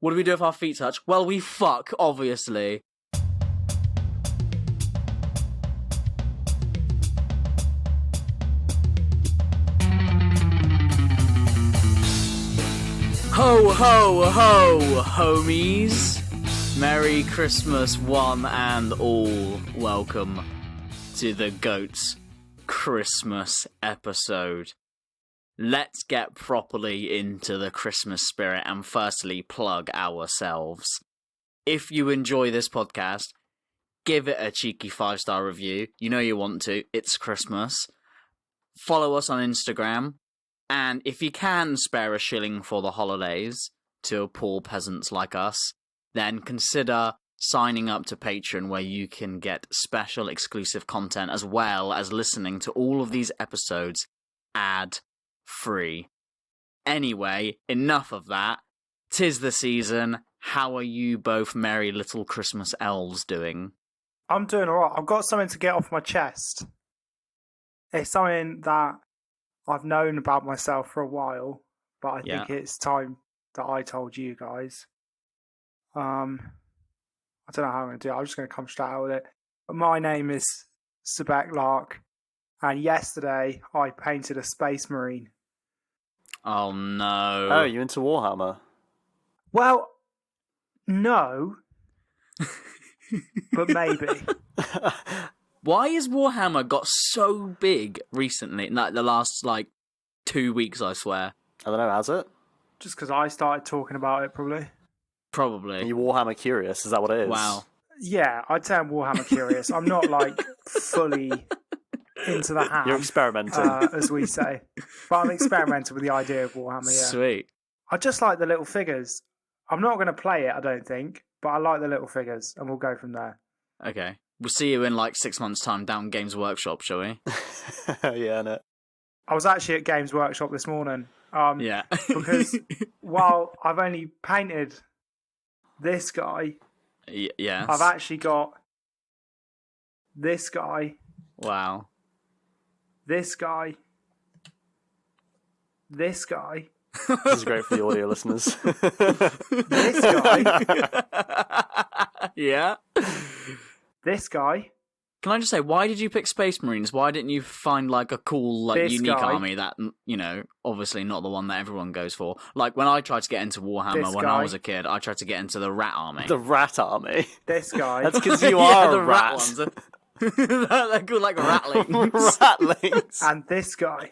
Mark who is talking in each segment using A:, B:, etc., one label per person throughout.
A: What do we do if our feet touch? Well, we fuck, obviously. Ho, ho, ho, homies. Merry Christmas, one and all. Welcome to the GOAT's Christmas episode. Let's get properly into the Christmas spirit and firstly plug ourselves. If you enjoy this podcast, give it a cheeky 5-star review. You know you want to. It's Christmas. Follow us on Instagram. And if you can spare a shilling for the holidays to poor peasants like us, then consider signing up to Patreon, where you can get special exclusive content as well as listening to all of these episodes ad-free. Anyway, enough of that. 'Tis the season. How are you both merry little Christmas elves doing?
B: I'm doing alright. I've got something to get off my chest. It's something that I've known about myself for a while, but I think it's time that I told you guys. I don't know how I'm going to do it. I'm just going to come straight out with it. But my name is Sebek Lark, and yesterday I painted a Space Marine.
A: Oh no.
C: Oh, you into Warhammer?
B: Well, no. But maybe.
A: Why has Warhammer got so big recently? Like the last 2 weeks, I swear.
C: I don't know, has it?
B: Just because I started talking about it, probably.
A: Probably.
C: Are you Warhammer curious? Is that what it is?
A: Wow.
B: Yeah, I'd say I'm Warhammer curious. I'm not fully into the ham.
C: You're experimenting.
B: As we say. But I'm experimenting with the idea of Warhammer, yeah.
A: Sweet.
B: I just like the little figures. I'm not going to play it, I don't think, but I like the little figures, and we'll go from there.
A: Okay. We'll see you in 6 months' time down Games Workshop, shall we?
C: Yeah, no.
B: I was actually at Games Workshop this morning.
A: Yeah.
B: Because while I've only painted this guy,
A: yes.
B: I've actually got this guy.
A: Wow.
B: This guy. This guy.
C: This is great for the audio listeners.
B: This guy.
A: Yeah.
B: This guy.
A: Can I just say, why did you pick Space Marines? Why didn't you find a cool,
B: This
A: unique
B: guy.
A: army that, obviously not the one that everyone goes for? When I tried to get into Warhammer
B: This
A: when
B: guy.
A: I was a kid, I tried to get into the Rat Army.
C: The Rat Army.
B: This guy.
C: That's because you
A: Yeah,
C: are
A: the
C: a rat.
A: ones. They're called ratlings.
C: Ratlings.
B: And this guy.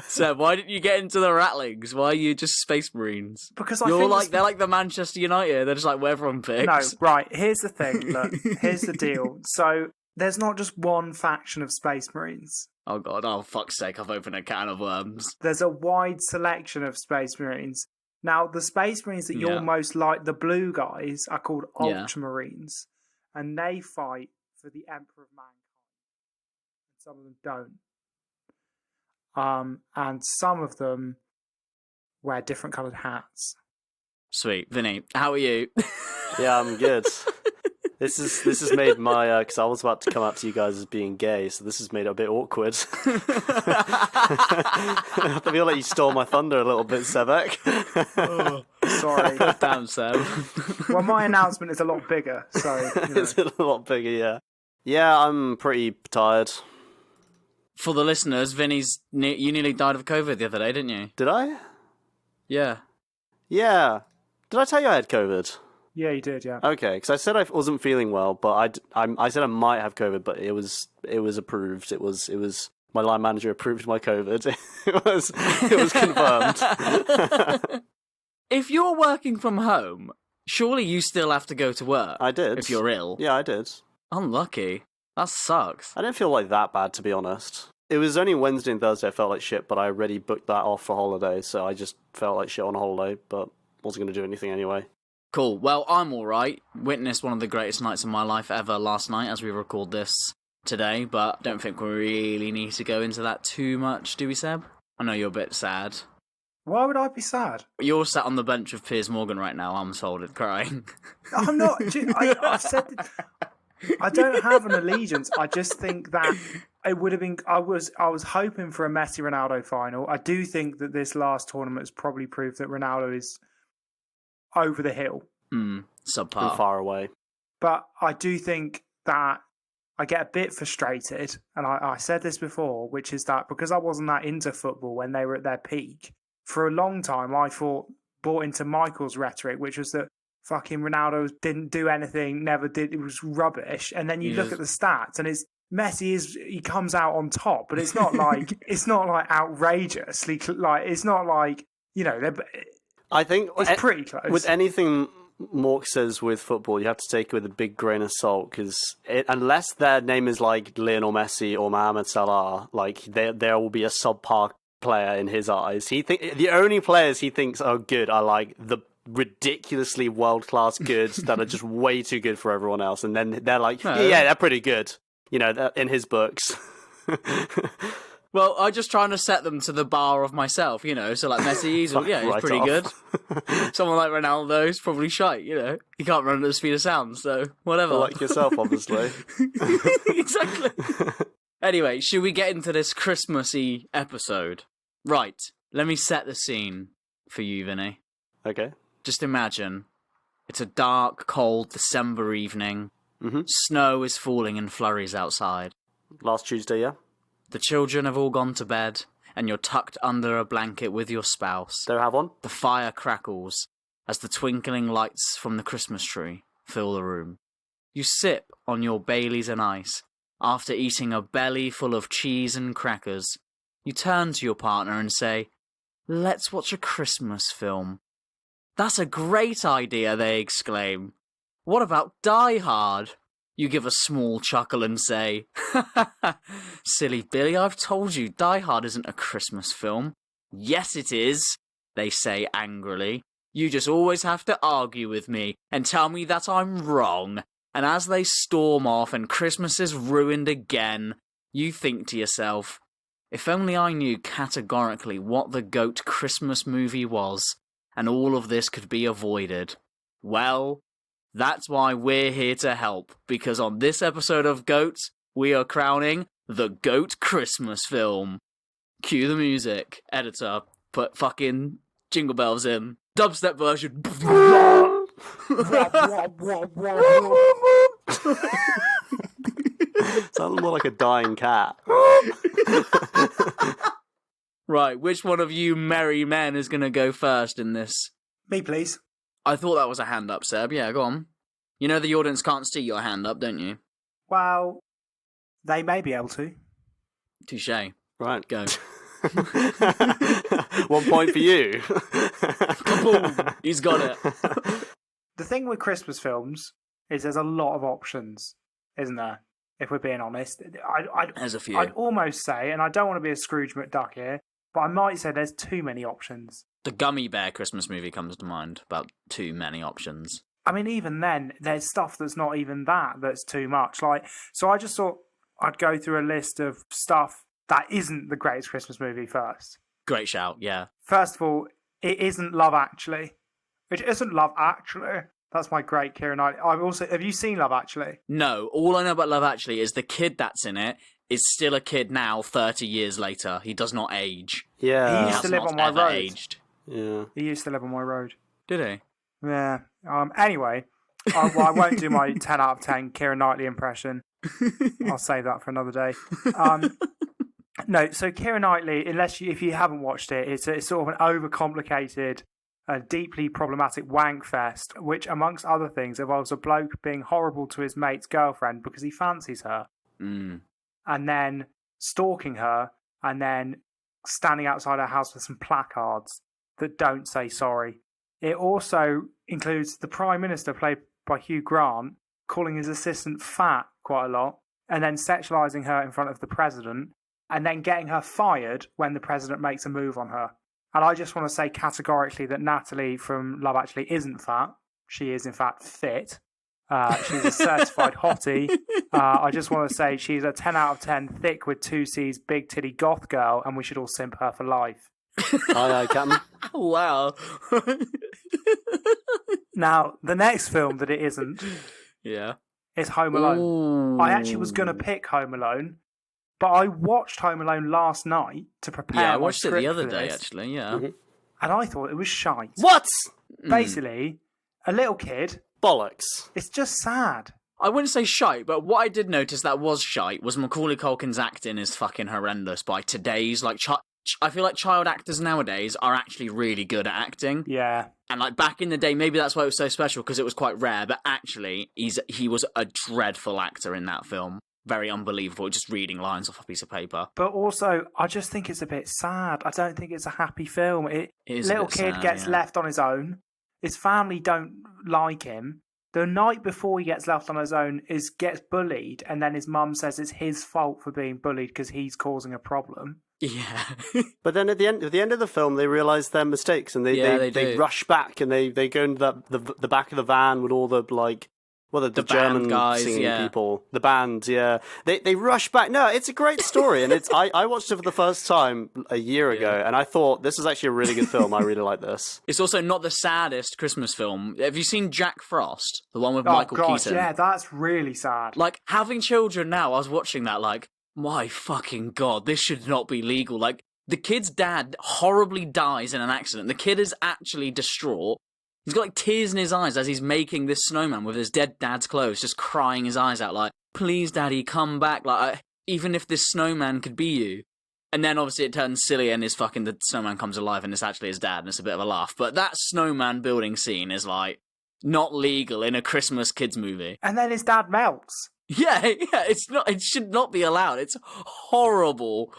A: So why didn't you get into the Ratlings? Why are you just Space Marines?
B: Because I
A: You're
B: think
A: they're like the Manchester United. They're just where everyone picks.
B: No, right. Here's the thing. Look, here's the deal. So there's not just one faction of Space Marines.
A: Oh god, oh fuck's sake, I've opened a can of worms.
B: There's a wide selection of Space Marines. Now, the Space Marines that you're
A: Yeah.
B: most like, the blue guys, are called
A: Yeah.
B: Ultramarines. And they fight for the Emperor of Mankind. And some of them don't. And some of them wear different coloured hats.
A: Sweet. Vinny, how are you?
C: Yeah, I'm good. This has made my because I was about to come out to you guys as being gay, so this has made it a bit awkward. I feel like you stole my thunder a little bit, Sebek.
B: Sorry.
A: Damn, Seb.
B: Well, my announcement is a lot bigger, so...
C: It's a lot bigger, yeah. Yeah, I'm pretty tired.
A: For the listeners, Vinny's you nearly died of COVID the other day, didn't you?
C: Did I?
A: Yeah.
C: Yeah. Did I tell you I had COVID?
B: Yeah, you did, yeah.
C: Okay, because I said I wasn't feeling well, but I said I might have COVID, but it was approved. It was my line manager approved my COVID. it was confirmed.
A: If you're working from home, surely you still have to go to work.
C: I did.
A: If you're ill.
C: Yeah, I did.
A: Unlucky. That sucks.
C: I didn't feel like that bad, to be honest. It was only Wednesday and Thursday I felt like shit, but I already booked that off for holiday, so I just felt like shit on holiday, but wasn't going to do anything anyway.
A: Cool. Well, I'm alright. Witnessed one of the greatest nights of my life ever last night as we record this today, but don't think we really need to go into that too much, do we, Seb? I know you're a bit sad.
B: Why would I be sad?
A: You're sat on the bench with Piers Morgan right now, arms folded, crying.
B: I'm not. I've said I don't have an allegiance. I just think that it would have been. I was hoping for a Messi Ronaldo final. I do think that this last tournament has probably proved that Ronaldo is over the hill.
A: Subpar.
C: And far away.
B: But I do think that I get a bit frustrated, and I said this before, which is that because I wasn't that into football when they were at their peak, for a long time I bought into Michael's rhetoric, which was that fucking Ronaldo didn't do anything, never did, it was rubbish. And then you look at the stats, and he comes out on top, but it's not like outrageously, like it's not like,
C: I think
B: it's pretty close.
C: With anything Mork says with football, you have to take it with a big grain of salt, because unless their name is like Lionel Messi or Mohamed Salah, like there will be a subpar player in his eyes. The only players he thinks are good are like the ridiculously world-class goods that are just way too good for everyone else, and then they're like, yeah, they're pretty good, in his books.
A: Well, I'm just trying to set them to the bar of myself, so like Messi, he's pretty good. Someone like Ronaldo's probably shite, he can't run at the speed of sound, so whatever.
C: Like yourself, obviously.
A: Exactly. Anyway, should we get into this Christmassy episode? Right, let me set the scene for you, Vinny.
C: Okay.
A: Just imagine, it's a dark, cold December evening.
C: Mm-hmm.
A: Snow is falling in flurries outside.
C: Last Tuesday, yeah?
A: The children have all gone to bed, and you're tucked under a blanket with your spouse.
C: Don't have one?
A: The fire crackles as the twinkling lights from the Christmas tree fill the room. You sip on your Baileys and ice. After eating a belly full of cheese and crackers, you turn to your partner and say, "Let's watch a Christmas film." "That's a great idea," they exclaim. "What about Die Hard?" You give a small chuckle and say, "Silly Billy, I've told you, Die Hard isn't a Christmas film." "Yes, it is," they say angrily. "You just always have to argue with me and tell me that I'm wrong." And as they storm off and Christmas is ruined again, you think to yourself, if only I knew categorically what the GOAT Christmas movie was, and all of this could be avoided. Well, that's why we're here to help, because on this episode of GOAT, we are crowning the GOAT Christmas film. Cue the music. Editor, put fucking jingle bells in. Dubstep version.
C: Sounds more like a dying cat.
A: Right, which one of you merry men is going to go first in this?
B: Me, please.
A: I thought that was a hand up, Seb. Yeah, go on. You know the audience can't see your hand up, don't you?
B: Well, they may be able to.
A: Touché.
C: Right.
A: Go.
C: 1 point for you.
A: Kaboom! He's got it.
B: The thing with Christmas films is there's a lot of options, isn't there? If we're being honest.
A: There's a few.
B: I'd almost say, and I don't want to be a Scrooge McDuck here, but I might say there's too many options.
A: The Gummy Bear Christmas movie comes to mind, about too many options.
B: I mean, even then, there's stuff that's not even that's too much. So I just thought I'd go through a list of stuff that isn't the greatest Christmas movie first.
A: Great shout, yeah.
B: First of all, it isn't Love Actually. It isn't Love Actually. That's my great Keira Knightley. Have you seen Love Actually?
A: No, all I know about Love Actually is the kid that's in it is still a kid now, 30 years later. He does not age.
C: Yeah.
B: He used to live on my road.
A: Aged.
C: Yeah.
B: He used to live on my road.
A: Did he?
B: Yeah. Anyway, I won't do my 10 out of 10 Keira Knightley impression. I'll save that for another day. No, so Keira Knightley, if you haven't watched it, it's sort of an overcomplicated, deeply problematic wank fest, which, amongst other things, involves a bloke being horrible to his mate's girlfriend because he fancies her, and then stalking her, and then standing outside her house with some placards that don't say sorry. It also includes the Prime Minister, played by Hugh Grant, calling his assistant fat quite a lot, and then sexualising her in front of the President, and then getting her fired when the President makes a move on her. And I just want to say categorically that Natalie from Love Actually isn't fat. She is, in fact, fit. She's a certified hottie. I just want to say she's a 10 out of 10 thick with 2 C's big titty goth girl, and we should all simp her for life.
C: Aye, Captain.
A: Wow.
B: Now, the next film that it isn't is Home Alone.
A: Ooh.
B: I actually was going to pick Home Alone, but I watched Home Alone last night to prepare.
A: Yeah, I watched it the
B: script
A: other
B: for
A: day,
B: this,
A: actually, yeah.
C: Mm-hmm.
B: and I thought it was shite.
C: What?
B: Basically, a little kid.
C: Bollocks.
B: It's just sad.
A: I wouldn't say shite, but what I did notice that was shite was Macaulay Culkin's acting is fucking horrendous by today's, like, I feel like child actors nowadays are actually really good at acting.
B: Yeah.
A: And, like, back in the day, maybe that's why it was so special, because it was quite rare, but actually, he was a dreadful actor in that film. Very unbelievable, just reading lines off a piece of paper.
B: But also, I just think it's a bit sad. I don't think it's a happy film. Little kid
A: sad,
B: gets left on his own. His family don't like him. The night before he gets left on his own gets bullied, and then his mum says it's his fault for being bullied because he's causing a problem.
A: Yeah.
C: But then at the end of the film, they realise their mistakes, and they rush back, and they go into the back of the van with all the, like, well, the German
A: guys,
C: singing people, the band, yeah. They rush back. No, it's a great story, and it's I watched it for the first time a year ago, and I thought this is actually a really good film. I really like this.
A: It's also not the saddest Christmas film. Have you seen Jack Frost, the one with Michael Keaton?
B: Yeah, that's really sad.
A: Like, having children now, I was watching that like, my fucking god, this should not be legal. Like, the kid's dad horribly dies in an accident. The kid is actually distraught. He's got, like, tears in his eyes as he's making this snowman with his dead dad's clothes, just crying his eyes out like, please, daddy, come back. Like, even if this snowman could be you. And then, obviously, it turns silly and the snowman comes alive and it's actually his dad and it's a bit of a laugh. But that snowman building scene is, like, not legal in a Christmas kids movie.
B: And then his dad melts.
A: Yeah, it should not be allowed. It's horrible.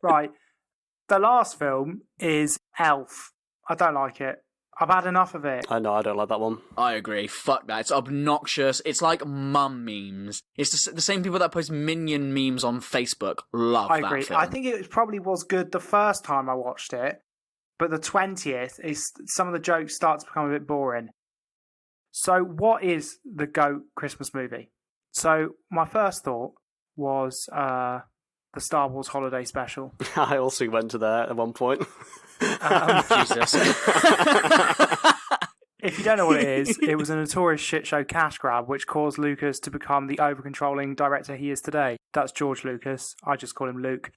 B: Right. The last film is Elf. I don't like it. I've had enough of it.
C: I know, I don't like that one.
A: I agree. Fuck that. It's obnoxious. It's like mum memes. It's the same people that post Minion memes on Facebook. Love that. I agree. Film.
B: I think it probably was good the first time I watched it, but the 20th, some of the jokes start to become a bit boring. So what is the GOAT Christmas movie? So my first thought was the Star Wars Holiday Special.
C: I also went to that at one point.
A: Jesus.
B: If you don't know what it is, it was a notorious shit show cash grab which caused Lucas to become the over-controlling director he is today. That's George Lucas. I just call him Luke.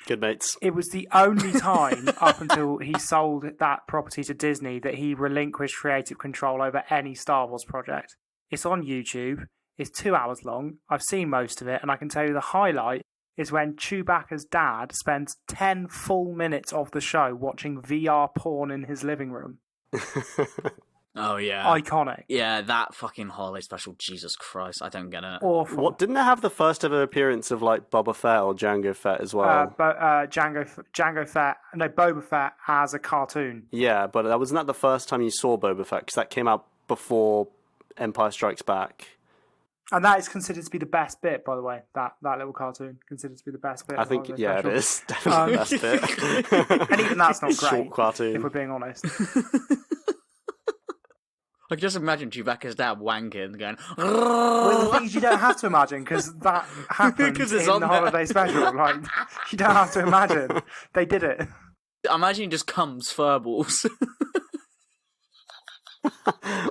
C: Good mates.
B: It was the only time up until he sold that property to Disney that he relinquished creative control over any Star Wars project. It's on YouTube. It's 2 hours long. I've seen most of it, and I can tell you the highlight is when Chewbacca's dad spends 10 full minutes of the show watching VR porn in his living room.
A: Oh, yeah.
B: Iconic.
A: Yeah, that fucking holiday special. Jesus Christ, I don't get it.
B: Awful.
C: What, didn't it have the first ever appearance of, like, Boba Fett or Jango Fett as well?
B: Jango Fett, no, Boba Fett as a cartoon.
C: Yeah, but wasn't that the first time you saw Boba Fett? Because that came out before Empire Strikes Back.
B: And that is considered to be the best bit, by the way. That little cartoon considered to be the best bit.
C: I think, yeah, it is definitely the best bit.
B: And even that's not great.
C: Short cartoon.
B: If we're being honest.
A: I can just imagine Chewbacca's dad wanking, going.
B: Well, the thing is, you don't have to imagine because that happened in the holiday special. Like, you don't have to imagine. They did it.
A: Imagine he just comes furballs.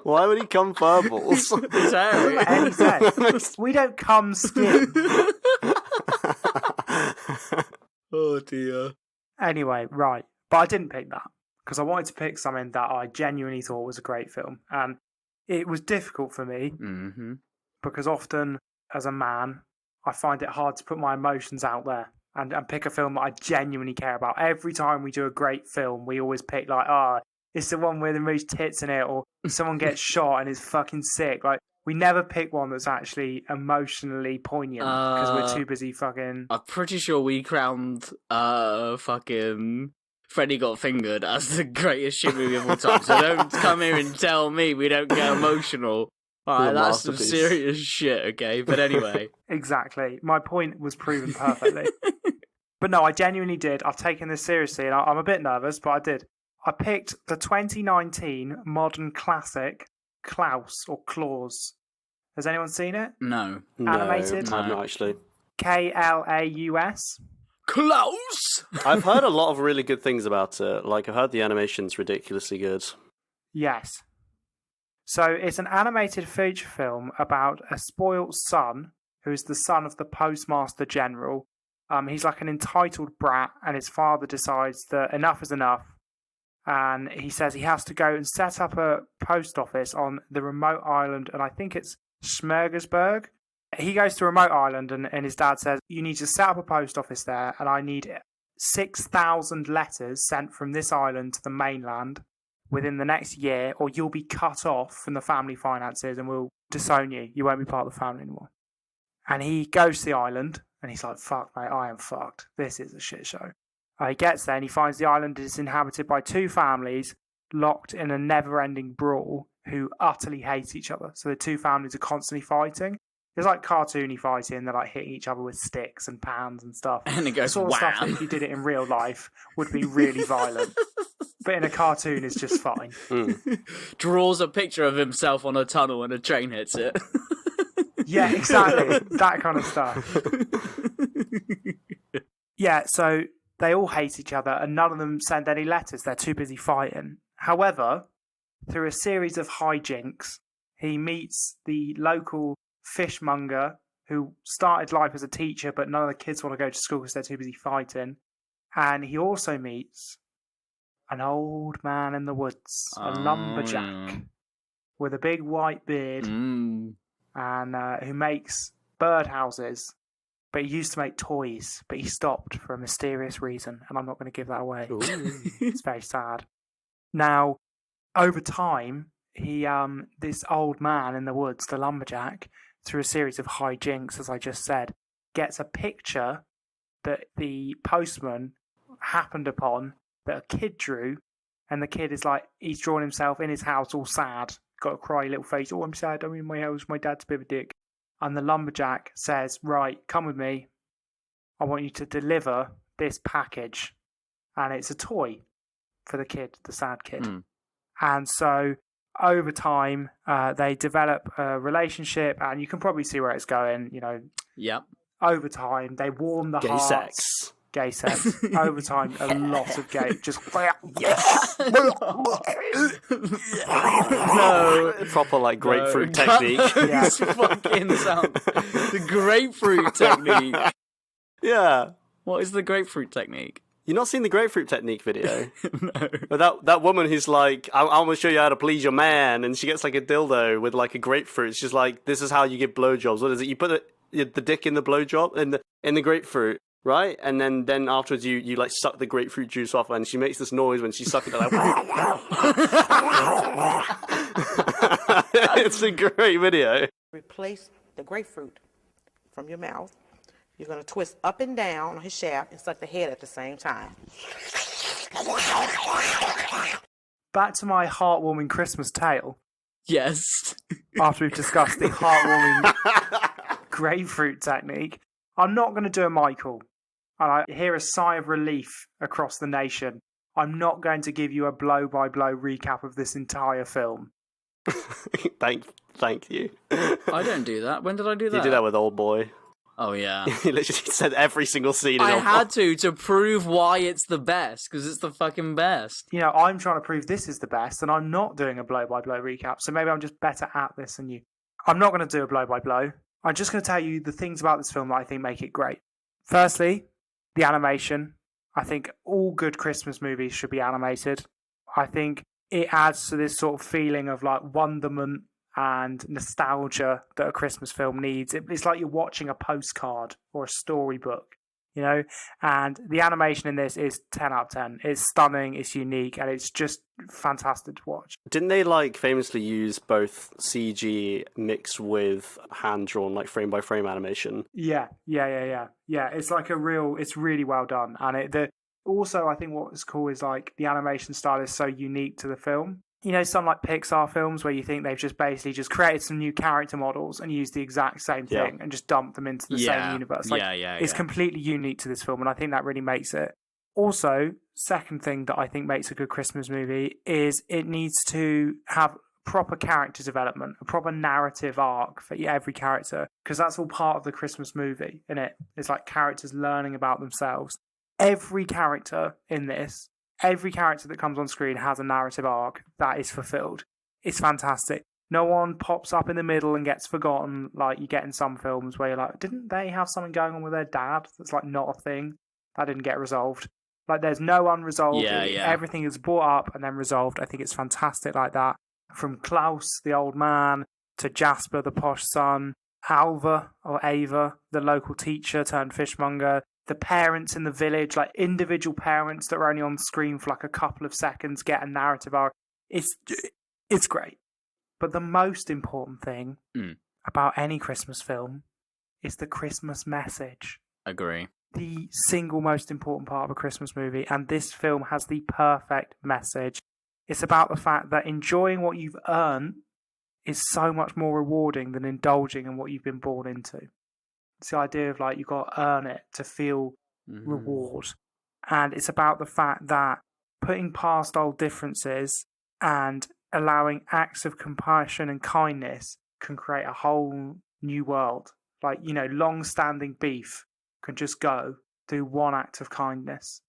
C: Why would he come furballs?
B: Any sense. We don't come skin.
A: Oh dear.
B: Anyway, right. But I didn't pick that because I wanted to pick something that I genuinely thought was a great film. And it was difficult for me because often as a man, I find it hard to put my emotions out there and pick a film that I genuinely care about. Every time we do a great film, we always pick like, it's the one with the most tits in it, or someone gets shot and is fucking sick. Like, we never pick one that's actually emotionally poignant because we're too busy fucking...
A: I'm pretty sure we crowned fucking Freddy Got Fingered as the greatest shit movie of all time. So don't come here and tell me we don't get emotional. Alright, that's some serious shit, okay? But anyway.
B: Exactly. My point was proven perfectly. But no, I genuinely did. I've taken this seriously, and I'm a bit nervous, but I did. I picked the 2019 modern classic Klaus or Claus. Has anyone seen it?
A: No.
B: Animated?
C: No, I've not actually.
B: Klaus.
A: Klaus!
C: I've heard a lot of really good things about it. Like, I've heard the animation's ridiculously good.
B: Yes. So it's an animated feature film about a spoilt son who's the son of the Postmaster General. He's like an entitled brat, and his father decides that enough is enough. and he says he has to go and set up a post office on the remote island, and I think it's Smorgasburg. He goes to a remote island, and his dad says, you need to set up a post office there, and I need 6,000 letters sent from this island to the mainland within the next year, or you'll be cut off from the family finances and we'll disown you. You won't be part of the family anymore. And he goes to the island, and he's like, fuck, mate, I am fucked. This is a shit show. He gets there, and he finds the island is inhabited by two families locked in a never-ending brawl who utterly hate each other. So the two families are constantly fighting. It's like cartoony fighting. They're like hitting each other with sticks and pans and stuff.
A: And it goes,
B: the sort of stuff that if you did it in real life would be really violent. But in a cartoon, it's just fine.
A: Draws a picture of himself on a tunnel and a train hits it.
B: Yeah, exactly. That kind of stuff. Yeah, so they all hate each other and none of them send any letters. They're too busy fighting. However, through a series of hijinks, he meets the local fishmonger who started life as a teacher, but none of the kids want to go to school because they're too busy fighting. And he also meets an old man in the woods, a lumberjack with a big white beard, and who makes birdhouses. But he used to make toys, but he stopped for a mysterious reason, and I'm not going to give that away. It's very sad. Now, over time, this old man in the woods, the lumberjack, through a series of hijinks, as I just said, gets a picture that the postman happened upon that a kid drew, and the kid is like, he's drawn himself in his house all sad, got a cry little face, oh, I'm sad, I'm in my house, my dad's a bit of a dick. And the lumberjack says, right, come with me, I want you to deliver this package. And it's a toy for the kid, the sad kid. And so over time, they develop a relationship, and you can probably see where it's going, you know.
A: Yep.
B: Over time, they warm the hearts.
C: Sex.
B: Gay sex. Over time, a lot of gay. Just
C: Yes.
A: No.
C: Proper like grapefruit technique.
B: Yeah.
A: Fucking sound. The grapefruit technique.
C: Yeah.
A: What is the grapefruit technique?
C: You've not seen the grapefruit technique video?
A: No.
C: But that woman who's like, I'm going to show you how to please your man, and she gets like a dildo with like a grapefruit. She's like, this is how you give blowjobs. What is it? You put the dick in the blowjob in the grapefruit, right? And then afterwards you like suck the grapefruit juice off, and she makes this noise when she's sucking it. Like, it's a great video.
D: Replace the grapefruit from your mouth. You're going to twist up and down on his shaft and suck the head at the same time.
B: back to my heartwarming Christmas tale.
A: Yes.
B: After we've discussed the heartwarming grapefruit technique, I'm not going to do a Michael. And I hear a sigh of relief across the nation. I'm not going to give you a blow-by-blow recap of this entire film.
C: Thank you.
A: I don't do that. When did I do that?
C: You do that with Old Boy.
A: Oh, yeah.
C: He literally said every single scene in
A: I
C: Old
A: had
C: Boy.
A: to prove why it's the best, because it's the fucking best.
B: You know, I'm trying to prove this is the best, and I'm not doing a blow-by-blow recap, so maybe I'm just better at this than you. I'm not going to do a blow-by-blow. I'm just going to tell you the things about this film that I think make it great. Firstly, the animation. I think all good Christmas movies should be animated. I think it adds to this sort of feeling of like wonderment and nostalgia that a Christmas film needs. It's like you're watching a postcard or a storybook, you know? And the animation in this is 10 out of 10. It's stunning, it's unique, and it's just fantastic to watch.
C: Didn't they like famously use both CG mixed with hand-drawn, like frame-by-frame animation?
B: Yeah. It's like it's really well done. And also, I think what's cool is like the animation style is so unique to the film. You know, some like Pixar films where you think they've just basically just created some new character models and used the exact same thing and just dumped them into the same universe. Like, it's completely unique to this film, and I think that really makes it. Also, second thing that I think makes a good Christmas movie is it needs to have proper character development, a proper narrative arc for every character, because that's all part of the Christmas movie, isn't it? It's like characters learning about themselves. Every character in this, every character that comes on screen has a narrative arc that is fulfilled. It's fantastic. No one pops up in the middle and gets forgotten like you get in some films where you're like, didn't they have something going on with their dad that's like not a thing? That didn't get resolved. Like, there's no unresolved.
A: Yeah.
B: Everything is brought up and then resolved. I think it's fantastic like that. From Klaus, the old man, to Jasper, the posh son, Alva, or Ava, the local teacher turned fishmonger, the parents in the village, like individual parents that are only on screen for like a couple of seconds, get a narrative arc. It's great. But the most important thing about any Christmas film is the Christmas message.
A: Agree.
B: The single most important part of a Christmas movie, and this film has the perfect message. It's about the fact that enjoying what you've earned is so much more rewarding than indulging in what you've been born into. It's the idea of like, you've got to earn it to feel reward. And it's about the fact that putting past old differences and allowing acts of compassion and kindness can create a whole new world. Like, you know, long-standing beef can just go through one act of kindness.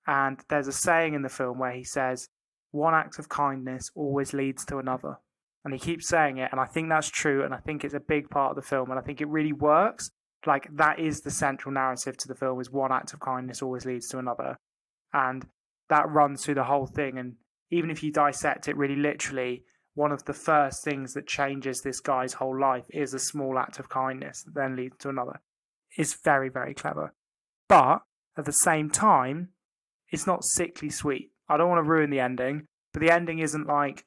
B: And there's a saying in the film where he says, one act of kindness always leads to another. And he keeps saying it, and I think that's true, and I think it's a big part of the film, and I think it really works. Like, that is the central narrative to the film, is one act of kindness always leads to another. And that runs through the whole thing, and even if you dissect it really literally, one of the first things that changes this guy's whole life is a small act of kindness that then leads to another. It's very, very clever. But, at the same time, it's not sickly sweet. I don't want to ruin the ending, but the ending isn't like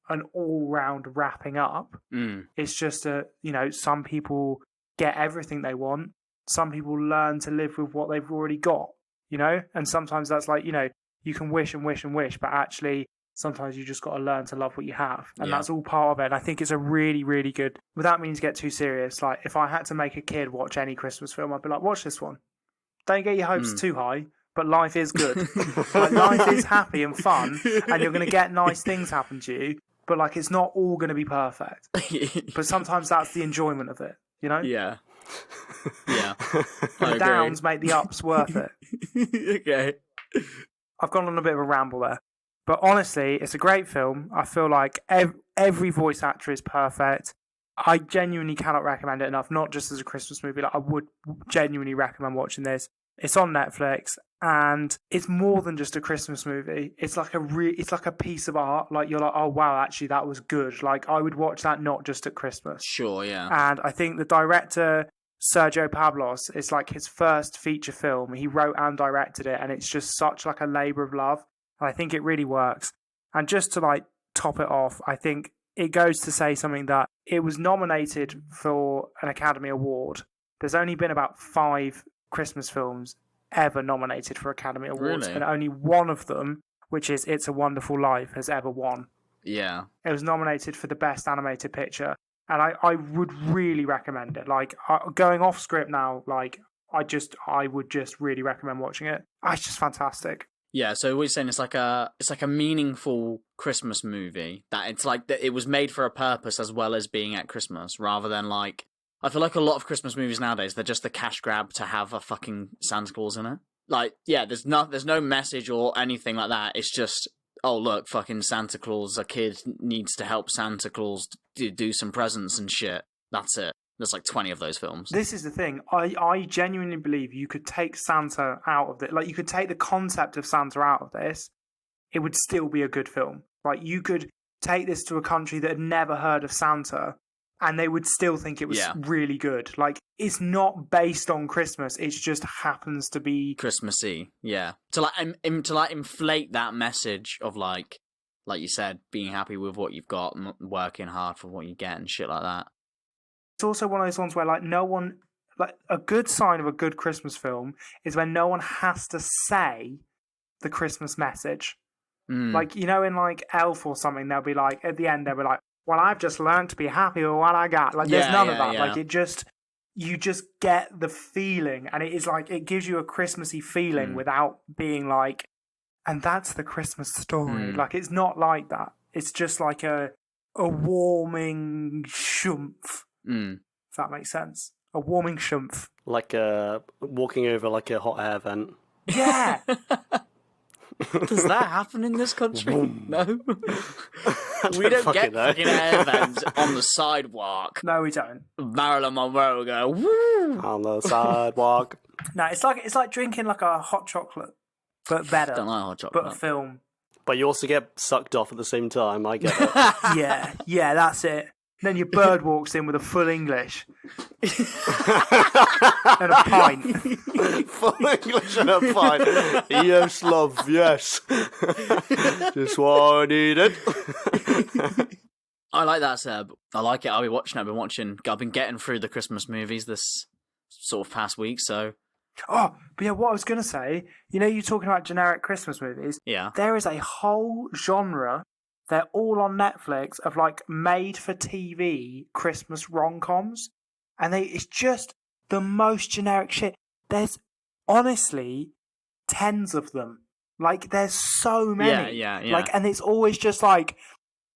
B: an all-round wrapping up. It's just some people get everything they want. Some people learn to live with what they've already got, you know? And sometimes that's like, you know, you can wish and wish and wish, but actually sometimes you just got to learn to love what you have. And that's all part of it. And I think it's a really, really good, without meaning to get too serious, like if I had to make a kid watch any Christmas film, I'd be like, watch this one. Don't get your hopes too high, but life is good. Like, life is happy and fun, and you're going to get nice things happen to you, but like, it's not all going to be perfect. But sometimes that's the enjoyment of it, you know?
A: Yeah.
B: The downs make the ups worth it.
A: Okay.
B: I've gone on a bit of a ramble there. But honestly, it's a great film. I feel like every voice actor is perfect. I genuinely cannot recommend it enough, not just as a Christmas movie. Like, I would genuinely recommend watching this. It's on Netflix, and it's more than just a Christmas movie. It's like it's like a piece of art. Like, you're like, oh wow, actually that was good. Like, I would watch that not just at Christmas.
A: Sure, yeah.
B: And I think the director, Sergio Pablos, it's like his first feature film. He wrote and directed it, and it's just such like a labour of love. And I think it really works. And just to like top it off, I think it goes to say something that it was nominated for an Academy Award. There's only been about 5 Christmas films ever nominated for Academy Awards,
A: Really?
B: and only one of them, which is It's a Wonderful Life, has ever won.
A: Yeah.
B: It was nominated for the Best Animated Picture, and I would really recommend it. Like, going off script now, like, I would just really recommend watching it. It's just fantastic.
A: Yeah, so we're saying it's like a meaningful Christmas movie, that it's like that it was made for a purpose as well as being at Christmas, rather than like, I feel like a lot of Christmas movies nowadays, they're just a cash grab to have a fucking Santa Claus in it. Like, yeah, there's no message or anything like that. It's just, oh look, fucking Santa Claus, a kid needs to help Santa Claus do some presents and shit. That's it. There's like 20 of those films.
B: This is the thing. I genuinely believe you could take Santa out of it. Like, you could take the concept of Santa out of this. It would still be a good film. Like, you could take this to a country that had never heard of Santa, and they would still think it was really good. Like, it's not based on Christmas. It just happens to be
A: Christmassy. Yeah. To like inflate that message of like you said, being happy with what you've got and working hard for what you get and shit like that.
B: It's also one of those ones where like no one, like, a good sign of a good Christmas film is when no one has to say the Christmas message. Like, you know, in like Elf or something, they'll be like, at the end, they'll be like, well, I've just learned to be happy with what I got. Like, there's none of that.
A: Yeah.
B: Like, you just get the feeling, and it is like, it gives you a Christmassy feeling without being like, and that's the Christmas story. Like, it's not like that. It's just like a warming shumph. If that makes sense. A warming shumph.
C: Like walking over like a hot air vent.
B: Yeah.
A: Does that happen in this country? No. We don't get fucking air vents on the sidewalk.
B: No, we don't.
A: Marilyn Monroe will go, woo!
C: On the sidewalk.
B: No, it's like drinking like a hot chocolate. but better.
A: Don't like hot chocolate.
B: But a film.
C: But you also get sucked off at the same time. I get it.
B: Yeah, that's it. Then your bird walks in with a full English and a pint.
C: Full English and a pint. Yes, love, yes. Just what I needed.
A: I like that, Seb. I like it. I've been getting through the Christmas movies this sort of past week, so...
B: Oh, but yeah, what I was going to say, you're talking about generic Christmas movies.
A: Yeah.
B: There is a whole genre, they're all on Netflix, of like made-for-TV Christmas rom-coms. And it's just the most generic shit. There's honestly tens of them. Like, there's so many.
A: Yeah.
B: Like, and it's always just like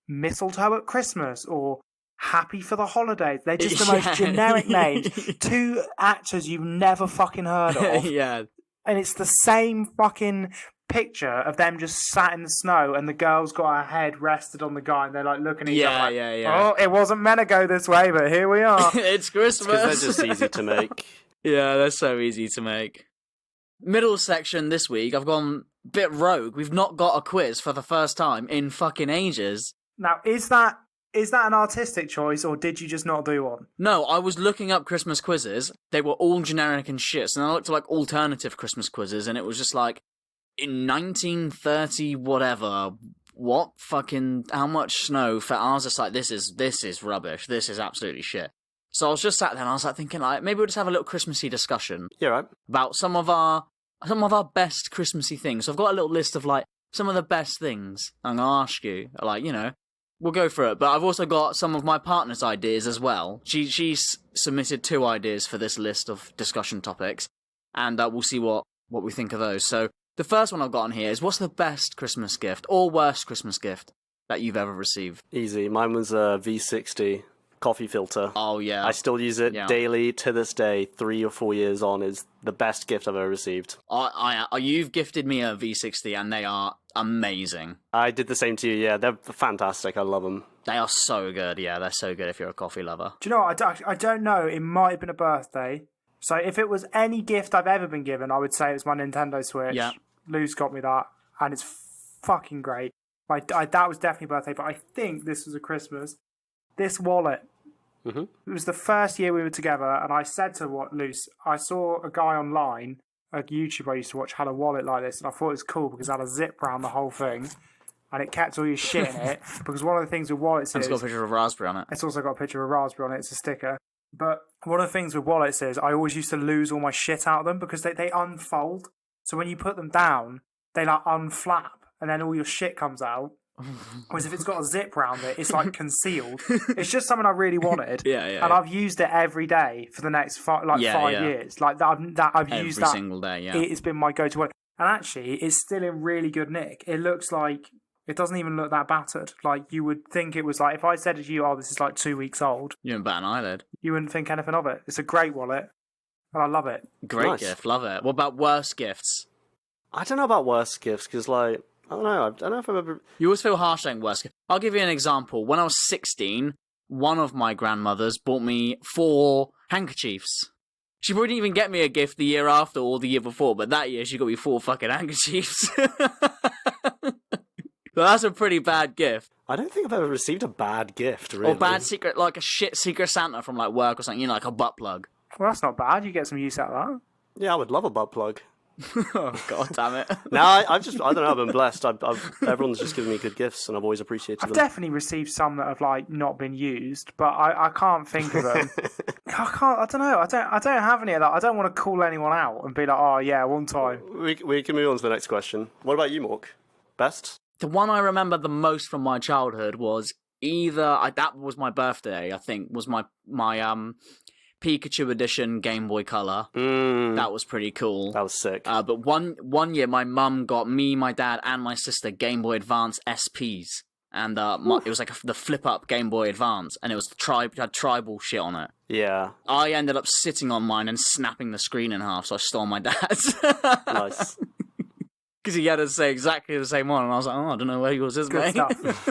B: mistletoe at Christmas or happy for the holidays. They're just the most generic names. Two actors you've never fucking heard of.
A: Yeah.
B: And it's the same fucking picture of them just sat in the snow and the girl's got her head rested on the guy and they're like looking at each other like, oh, it wasn't meant to go this way, but here we are.
A: It's Christmas.
C: Because they're just easy to make.
A: Yeah, they're so easy to make. Middle section this week, I've gone a bit rogue. We've not got a quiz for the first time in fucking ages.
B: Now, is that an artistic choice, or did you just not do one?
A: No, I was looking up Christmas quizzes. They were all generic and shit. And I looked at like alternative Christmas quizzes, and it was just like, in 1930 whatever, how much snow for? I was just like, this is rubbish. This is absolutely shit. So I was just sat there and I was like thinking, like, maybe we'll just have a little Christmassy discussion.
C: Yeah, right.
A: About some of our best Christmassy things. So I've got a little list of like some of the best things. I'm gonna ask you, like, we'll go for it. But I've also got some of my partner's ideas as well. She's submitted 2 ideas for this list of discussion topics, and we'll see what we think of those. So the first one I've got on here is, what's the best Christmas gift or worst Christmas gift that you've ever received?
C: Easy. Mine was a V60 coffee filter.
A: Oh, yeah.
C: I still use it daily to this day. 3 or 4 years on is the best gift I've ever received.
A: You've gifted me a V60 and they are amazing.
C: I did the same to you, yeah. They're fantastic. I love them.
A: They are so good, yeah. They're so good if you're a coffee lover.
B: Do you know what? I don't know. It might have been a birthday. So if it was any gift I've ever been given, I would say it was my Nintendo Switch.
A: Yeah.
B: Lou's got me that, and it's fucking great. That was definitely birthday, but I think this was a Christmas. This wallet.
C: Mm-hmm.
B: It was the first year we were together, and I said to Luce, I saw a guy online, a YouTuber I used to watch, had a wallet like this, and I thought it was cool because it had a zip around the whole thing, and it kept all your shit in it. Because one of the things with wallets
A: It's got a picture of a raspberry on it.
B: It's also got a picture of a raspberry on it. It's a sticker. But one of the things with wallets is I always used to lose all my shit out of them because they unfold. So when you put them down, they like unflap, and then all your shit comes out. Whereas if it's got a zip around it, it's like concealed. It's just something I really wanted.
A: Yeah.
B: And I've used it every day for the next 5 years. Like I've used that
A: every single day. Yeah,
B: it's been my go-to wallet. And actually, it's still in really good nick. It looks like it doesn't even look that battered. Like you would think it was like if I said to you, "Oh, this is like 2 weeks old,"
A: you wouldn't bat an eyelid.
B: You wouldn't think anything of it. It's a great wallet, and I love it.
A: Great gift, love it. What about worst gifts?
C: I don't know about worst gifts because, like, I don't know. I don't know if I've ever.
A: You always feel harsh saying worst gift. I'll give you an example. When I was 16, one of my grandmothers bought me 4 handkerchiefs. She wouldn't even get me a gift the year after or the year before, but that year she got me 4 fucking handkerchiefs. So that's a pretty bad gift.
C: I don't think I've ever received a bad gift, really.
A: Or bad secret, like a shit Secret Santa from like work or something, like a butt plug.
B: Well, that's not bad. You get some use out of that.
C: Yeah, I would love a butt plug.
A: Oh, God damn it.
C: No, I don't know, I've been blessed. Everyone's just given me good gifts, and I've always appreciated them.
B: I've definitely received some that have, like, not been used, but I can't think of them. I don't know. I don't have any of that. I don't want to call anyone out and be like, oh, yeah, one time.
C: We can move on to the next question. What about you, Mork? Best?
A: The one I remember the most from my childhood was that was my birthday, I think, was my Pikachu edition Game Boy Color. That was pretty cool.
C: That was sick.
A: But one year, my mum got me, my dad, and my sister Game Boy Advance SPs, and it was like the flip-up Game Boy Advance, and it was had tribal shit on it.
C: Yeah.
A: I ended up sitting on mine and snapping the screen in half, so I stole my dad's.
C: Nice.
A: Because he had to say exactly the same one, and I was like, oh, I don't know where yours is,
B: Good
A: mate.
B: stuff.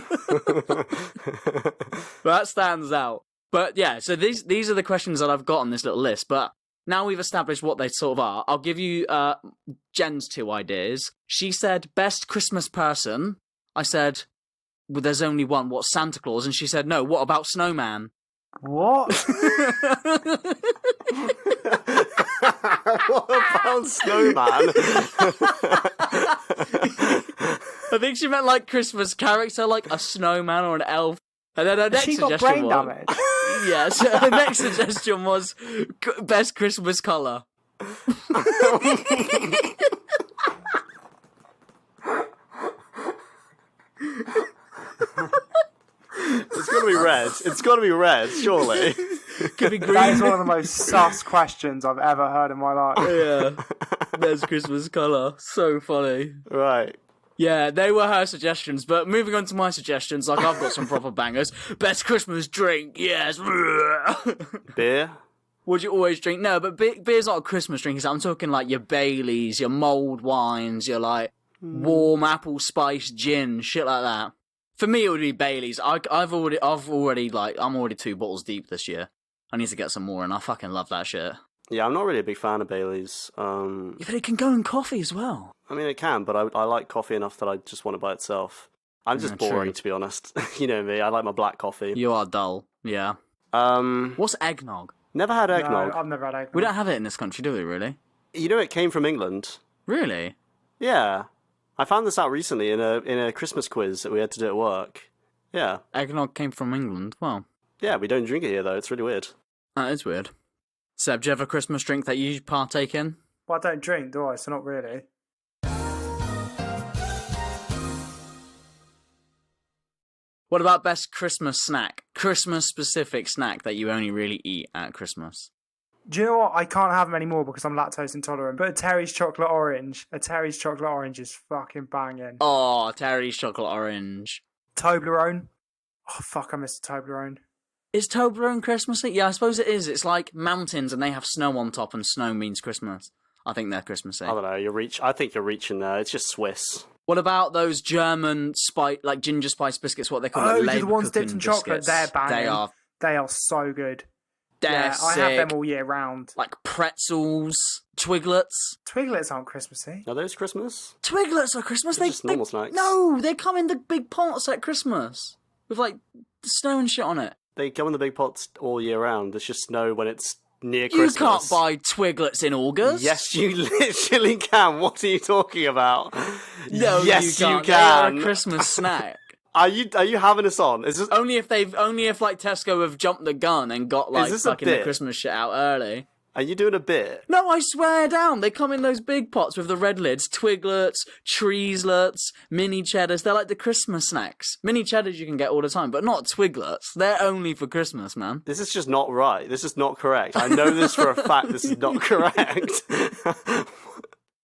A: But that stands out. But yeah, so these are the questions that I've got on this little list. But now we've established what they sort of are, I'll give you Jen's 2 ideas. She said, best Christmas person. I said, well, there's only one. What's Santa Claus? And she said, no, what about Snowman?
B: What?
C: What about Snowman?
A: I think she meant like Christmas character, like a snowman or an elf. And then her next
B: She got
A: suggestion
B: brain
A: was...
B: damage.
A: Yeah, so her next suggestion was best Christmas colour.
C: It's got to be red. It's got to be red, surely.
A: Could be green.
B: That is one of the most sus questions I've ever heard in my life.
A: Yeah, best Christmas colour. So funny.
C: Right.
A: Yeah, they were her suggestions, but moving on to my suggestions, like I've got some proper bangers. Best Christmas drink, yes.
C: Beer?
A: Would you always drink? No, but beer's not a Christmas drink. I'm talking like your Baileys, your mulled wines, your like warm apple spice gin, shit like that. For me, it would be Baileys. I'm already 2 bottles deep this year. I need to get some more, and I fucking love that shit.
C: Yeah, I'm not really a big fan of Baileys.
A: Yeah, but it can go in coffee as well.
C: I mean, it can, but I like coffee enough that I just want it by itself. I'm just boring,
A: true.
C: to be honest. You know me, I like my black coffee.
A: You are dull, yeah. What's eggnog?
C: Never had eggnog.
B: No, I've never had eggnog.
A: We don't have it in this country, do we, really?
C: You know it came from England.
A: Really?
C: Yeah. I found this out recently in a Christmas quiz that we had to do at work. Yeah.
A: Eggnog came from England? Well.
C: Yeah, we don't drink it here, though. It's really weird.
A: That is weird. Seb, do you have a Christmas drink that you partake in?
B: Well, I don't drink, do I? So not really.
A: What about best Christmas snack? Christmas-specific snack that you only really eat at Christmas?
B: Do you know what? I can't have them anymore because I'm lactose intolerant. But a Terry's chocolate orange is fucking banging.
A: Oh, Terry's chocolate orange.
B: Toblerone. Oh, fuck, I missed a Toblerone.
A: Is Toblerone Christmassy? Yeah, I suppose it is. It's like mountains and they have snow on top and snow means Christmas. I think they're Christmassy.
C: I don't know, I think you're reaching there. It's just Swiss.
A: What about those German like ginger spice biscuits, what they call
B: Oh,
A: it?
B: the ones dipped in chocolate. They're banging. They are so good.
A: They're
B: I have them all year round.
A: Like pretzels, Twiglets.
B: Twiglets aren't Christmassy.
C: Are those Christmas?
A: Twiglets are Christmas.
C: They're just normal snacks.
A: No, they come in the big pots at Christmas with like snow and shit on it.
C: They come in the big pots all year round. There's just snow when it's near Christmas.
A: You can't buy Twiglets in August.
C: Yes, you literally can. What are you talking about?
A: No,
C: yes,
A: you
C: you
A: can't. They are
C: can.
A: a Christmas snack.
C: Are you having us on? Is this
A: only if like Tesco have jumped the gun and got like
C: this a
A: fucking the
C: bit?
A: Christmas shit out early.
C: Are you doing a bit?
A: No, I swear down. They come in those big pots with the red lids. Twiglets, Treeslets, mini cheddars. They're like the Christmas snacks. Mini cheddars you can get all the time, but not Twiglets. They're only for Christmas, man.
C: This is just not right. This is not correct. I know this for a fact. This is not correct.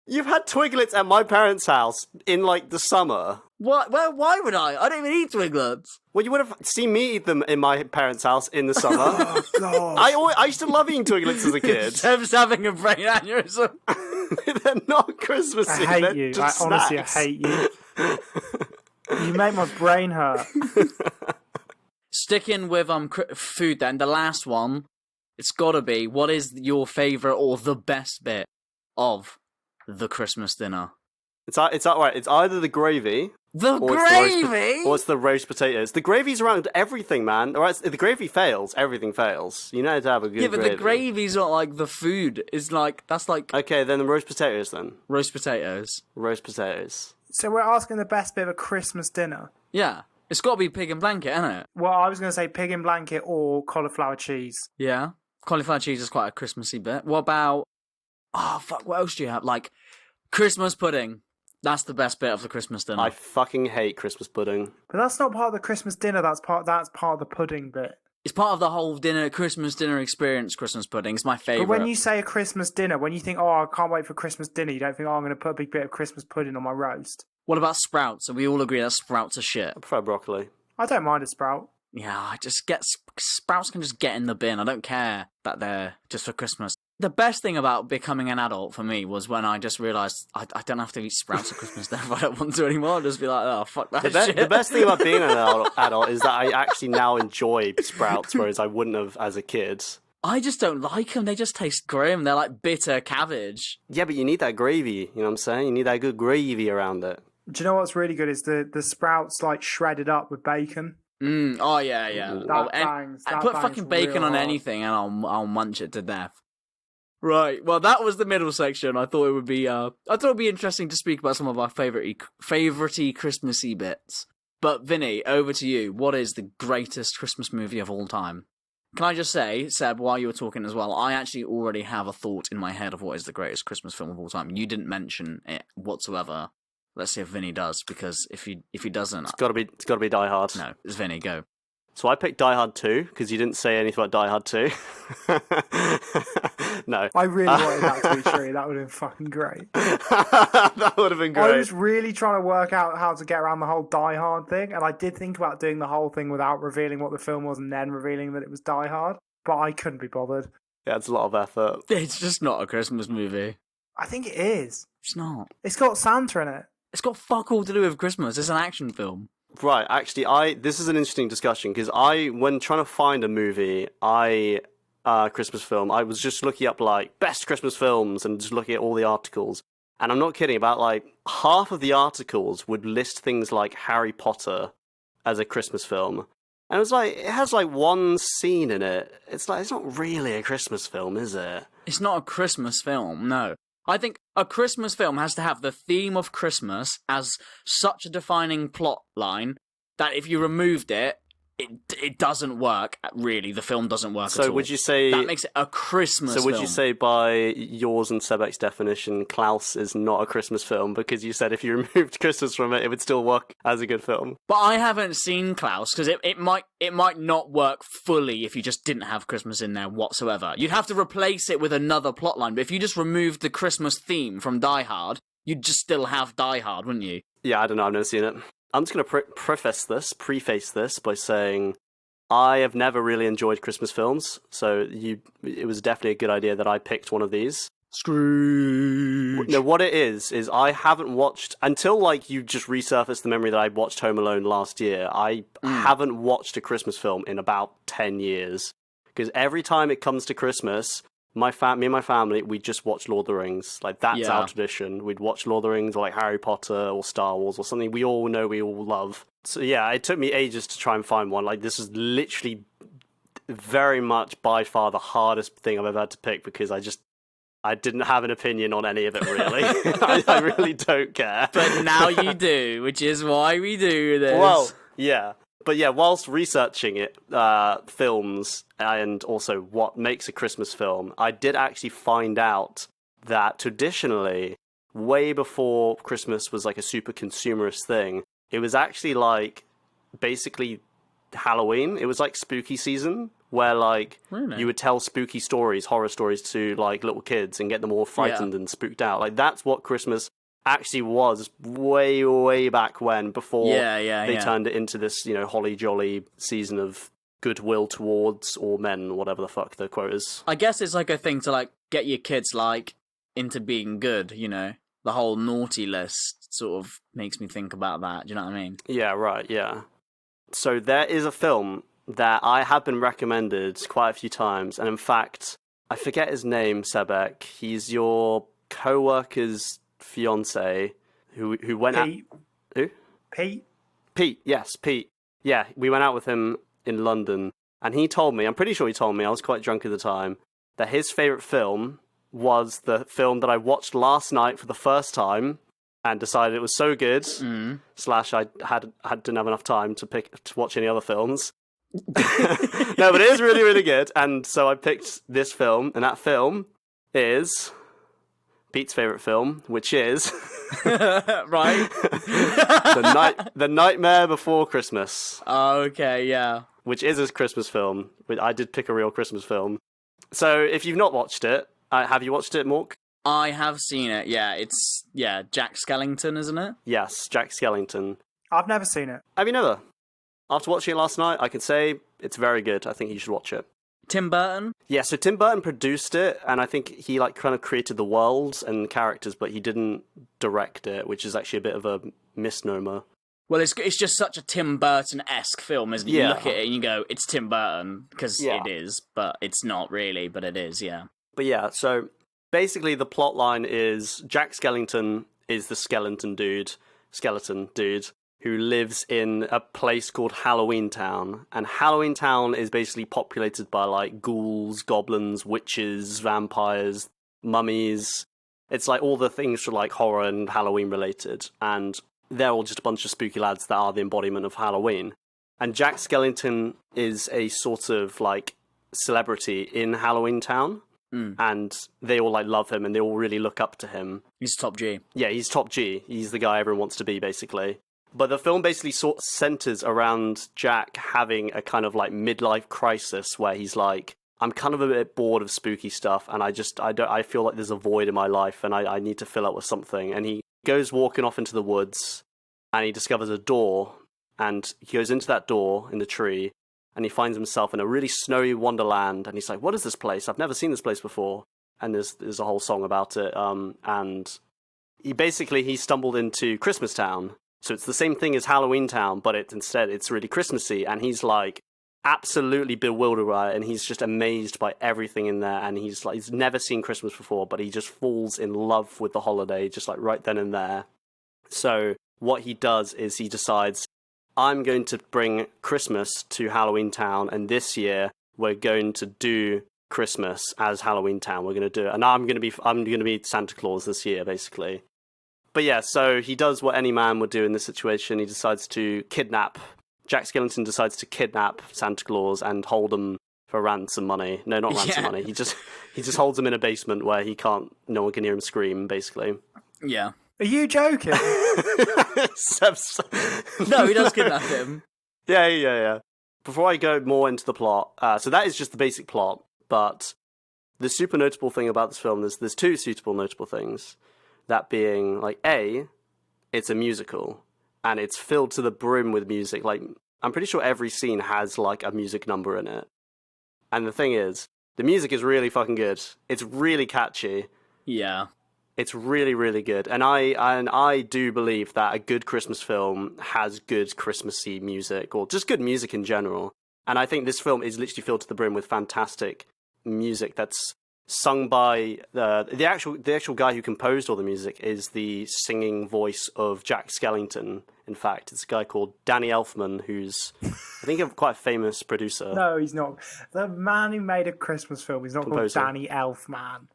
C: You've had Twiglets at my parents' house in like the summer.
A: What? Well, why would I? I don't even eat Twiglets.
C: Well, you would have seen me eat them in my parents' house in the summer.
B: Oh, God.
C: I used to love eating Twiglets as a kid.
A: Seb's having a brain aneurysm.
C: They're not Christmassy.
B: I hate
C: They're
B: you.
C: just
B: Honestly, I
C: snacks.
B: hate you. You make my brain hurt.
A: Sticking with food then, the last one, it's gotta be, what is your favourite or the best bit of the Christmas dinner?
C: It's right. It's either the gravy.
A: The
C: or
A: gravy?
C: Or it's the roast potatoes. The gravy's around everything, man. All right, if the gravy fails, everything fails. You know to have a good
A: Yeah, but
C: gravy.
A: the gravy's not like the food. It's like, that's like
C: Okay, then the roast potatoes then.
A: roast potatoes.
C: Roast potatoes.
B: So we're asking the best bit of a Christmas dinner.
A: Yeah. It's gotta be pig and blanket, isn't it?
B: Well, I was going to say pig in blanket or cauliflower cheese.
A: Yeah. Cauliflower cheese is quite a Christmassy bit. What about, oh fuck, what else do you have? Like, Christmas pudding. That's the best bit of the Christmas dinner.
C: I fucking hate Christmas pudding.
B: But that's not part of the Christmas dinner. That's part of the pudding bit.
A: It's part of the whole Christmas dinner experience, Christmas pudding. It's my favourite.
B: But when you say a Christmas dinner, when you think, oh, I can't wait for Christmas dinner, you don't think, oh, I'm going to put a big bit of Christmas pudding on my roast.
A: What about sprouts? And we all agree that sprouts are shit.
C: I prefer broccoli.
B: I don't mind a sprout.
A: Yeah, I just get sprouts can just get in the bin. I don't care that they're just for Christmas. The best thing about becoming an adult for me was when I just realised I don't have to eat sprouts at Christmas dinner if I don't want to anymore. I'll just be like, oh, fuck that shit.
C: The best thing about being an adult is that I actually now enjoy sprouts, whereas I wouldn't have as a kid.
A: I just don't like them. They just taste grim. They're like bitter cabbage.
C: Yeah, but you need that gravy, you know what I'm saying? You need that good gravy around it.
B: Do you know what's really good is the sprouts like shredded up with bacon.
A: Oh yeah, yeah.
C: Ooh.
B: That
A: And
B: bangs. That
A: put
B: bangs
A: fucking bacon
B: real
A: on
B: hard.
A: anything, and I'll munch it to death. Right. Well, that was the middle section. I thought it would be interesting to speak about some of our favoritey Christmassy bits. But Vinny, over to you. What is the greatest Christmas movie of all time? Can I just say, Seb, while you were talking as well, I actually already have a thought in my head of what is the greatest Christmas film of all time. You didn't mention it whatsoever. Let's see if Vinny does, because if he doesn't,
C: It's gotta be Die Hard.
A: no, it's Vinny. Go.
C: So I picked Die Hard 2, because you didn't say anything about Die Hard 2. No.
B: I really wanted that to be true. That would have been fucking great.
C: That would have been
B: I
C: great.
B: was really trying to work out how to get around the whole Die Hard thing, and I did think about doing the whole thing without revealing what the film was and then revealing that it was Die Hard, but I couldn't be bothered.
C: Yeah, it's a lot of effort.
A: It's just not a Christmas movie.
B: I think it is.
A: It's not.
B: It's got Santa in it.
A: It's got fuck all to do with Christmas. It's an action film.
C: Right, actually, this is an interesting discussion, because when trying to find a movie, Christmas film, I was just looking up, like, best Christmas films and just looking at all the articles. And I'm not kidding, about, like, half of the articles would list things like Harry Potter as a Christmas film. And it was like, it has, like, one scene in it. It's like, it's not really a Christmas film, is it?
A: It's not a Christmas film, no. I think a Christmas film has to have the theme of Christmas as such a defining plot line that if you removed it, it doesn't work, really. The film doesn't work at all.
C: So would you say...
A: That makes it a Christmas film.
C: So would you say, by yours and Sebek's definition, Klaus is not a Christmas film, because you said if you removed Christmas from it, it would still work as a good film?
A: But I haven't seen Klaus, because it might not work fully if you just didn't have Christmas in there whatsoever. You'd have to replace it with another plotline, but if you just removed the Christmas theme from Die Hard, you'd just still have Die Hard, wouldn't you?
C: Yeah, I don't know, I've never seen it. I'm just going to preface this by saying I have never really enjoyed Christmas films, so it was definitely a good idea that I picked one of these.
A: Scrooge.
C: No, what it is I haven't watched, until like you just resurfaced the memory that I watched Home Alone last year, I haven't watched a Christmas film in about 10 years. Because every time it comes to Christmas, me and my family, we just watch Lord of the Rings. Like, that's our tradition. We'd watch Lord of the Rings, or like Harry Potter, or Star Wars, or something we all know, we all love. So yeah, it took me ages to try and find one. Like, this is literally very much by far the hardest thing I've ever had to pick, because I didn't have an opinion on any of it, really. I really don't care.
A: But now you do, which is why we do this.
C: Well, yeah. But yeah, whilst researching it, films, and also what makes a Christmas film, I did actually find out that traditionally, way before Christmas was like a super consumerist thing, it was actually like basically Halloween. It was like spooky season, where like you would tell spooky stories, horror stories to like little kids and get them all frightened and spooked out. Like, that's what Christmas actually was way, way back when, before they turned it into this, holly jolly season of goodwill towards all men, whatever the fuck the quote is.
A: I guess it's like a thing to like get your kids like into being good, the whole naughty list sort of makes me think about that. Do you know what I mean?
C: Yeah, right, yeah. So there is a film that I have been recommended quite a few times, and in fact, I forget his name, Sebek. He's your co-worker's fiance who went out. Who? Pete, yes, Pete. Yeah, we went out with him in London, and he told me, I'm pretty sure he told me, I was quite drunk at the time, that his favourite film was the film that I watched last night for the first time and decided it was so good, / I didn't have enough time to watch any other films. No, but it is really, really good, and so I picked this film, and that film is Pete's favourite film, which is
A: right.
C: The Nightmare Before Christmas.
A: Okay, yeah.
C: Which is a Christmas film. I did pick a real Christmas film. So if you've not watched it, have you watched it, Mork?
A: I have seen it, yeah. It's, Jack Skellington, isn't it?
C: Yes, Jack Skellington.
B: I've never seen it.
C: Have you never? After watching it last night, I can say it's very good. I think you should watch it.
A: Tim Burton?
C: Yeah, so Tim Burton produced it, and I think he kind of created the worlds and characters, but he didn't direct it, which is actually a bit of a misnomer.
A: Well, it's just such a Tim Burton-esque film, isn't it?
C: Yeah.
A: You look at it and you go, it's Tim Burton, because
C: Yeah.
A: it is, but it's not really, but it is, yeah.
C: But yeah, so basically the plot line is Jack Skellington is the skeleton dude, who lives in a place called Halloween Town. And Halloween Town is basically populated by, like, ghouls, goblins, witches, vampires, mummies. It's like all the things for, like, horror and Halloween related. And they're all just a bunch of spooky lads that are the embodiment of Halloween. And Jack Skellington is a sort of, like, celebrity in Halloween Town. And they all, like, love him and they all really look up to him.
A: He's top G.
C: Yeah, he's top G. He's the guy everyone wants to be, basically. But the film basically sort of centers around Jack having a kind of, like, midlife crisis where he's like, I'm kind of a bit bored of spooky stuff and I feel like there's a void in my life and I need to fill it with something. And he goes walking off into the woods and he discovers a door and he goes into that door in the tree and he finds himself in a really snowy wonderland and he's like, what is this place? I've never seen this place before. And there's a whole song about it. And he stumbled into Christmas Town. So it's the same thing as Halloween Town, but instead it's really Christmassy. And he's like absolutely bewildered by it, and he's just amazed by everything in there. And he's never seen Christmas before, but he just falls in love with the holiday, just like right then and there. So what he does is he decides, I'm going to bring Christmas to Halloween Town, and this year we're going to do Christmas as Halloween Town. We're going to do it, and I'm going to be Santa Claus this year, basically. But yeah, so he does what any man would do in this situation. He decides to Jack Skellington decides to kidnap Santa Claus and hold him for ransom money. No, not ransom money. He just holds him in a basement where no one can hear him scream, basically.
A: Yeah.
B: Are you joking?
A: No, he does kidnap him.
C: Yeah. Before I go more into the plot, so that is just the basic plot, but the super notable thing about this film, there's two super notable things. That being, like, A, it's a musical, and it's filled to the brim with music. Like, I'm pretty sure every scene has, like, a music number in it. And the thing is, the music is really fucking good. It's really catchy.
A: Yeah.
C: It's really, really good. And I do believe that a good Christmas film has good Christmassy music, or just good music in general. And I think this film is literally filled to the brim with fantastic music that's sung by the actual guy who composed all the music is the singing voice of Jack Skellington. In fact, it's a guy called Danny Elfman, who's I think quite a famous producer.
B: No, he's not. The man who made a Christmas film is not
C: Composer.
B: called Danny Elfman.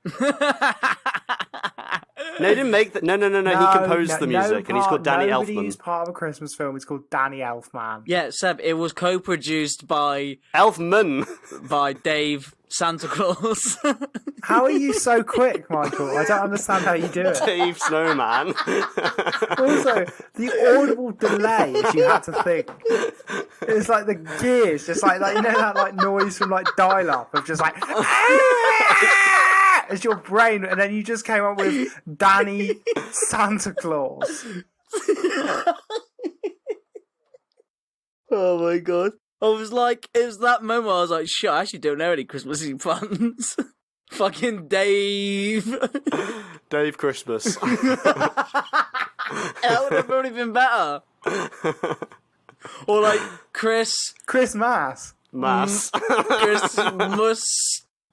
C: No, he didn't make that. No. He composed the music, and he's called Danny
B: Nobody
C: Elfman.
B: who's part of a Christmas film is called Danny Elfman.
A: Yeah, Seb, it was co-produced by
C: Elfman.
A: Dave Santa Claus.
B: How are you so quick, Michael? I don't understand how you do it.
C: Dave Snowman.
B: Also, the audible delay as you had to think. It's like the gears, just like you know that like noise from like dial-up of just like as your brain, and then you just came up with Danny Santa Claus.
A: Oh my god. It was that moment I was like, shit, I actually don't know any Christmassy puns. Fucking Dave.
C: Dave Christmas.
A: That would have probably been better. Or like Chris
B: Mass.
A: Christmas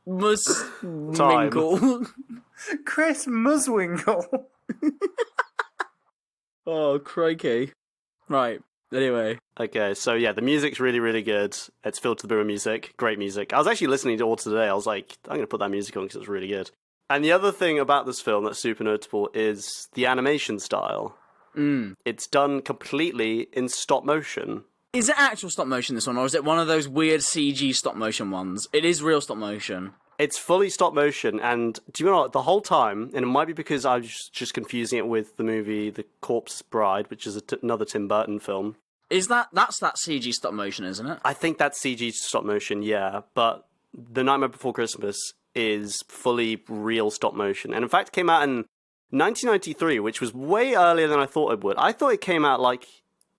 A: Minkle.
B: Chris Muswinkle.
A: Oh, crikey. Right, anyway.
C: Okay, so yeah, the music's really, really good. It's filled to the brim with music. Great music. I was actually listening to it all today. I was like, I'm going to put that music on because it's really good. And the other thing about this film that's super notable is the animation style. It's done completely in stop motion.
A: Is it actual stop motion, this one, or is it one of those weird CG stop motion ones? It is real stop motion.
C: It's fully stop motion, and do you know what? The whole time, and it might be because I was just confusing it with the movie The Corpse Bride, which is another Tim Burton film.
A: That's that CG stop motion, isn't it?
C: I think that's CG stop motion, yeah, but The Nightmare Before Christmas is fully real stop motion, and in fact came out in 1993, which was way earlier than I thought it would. I thought it came out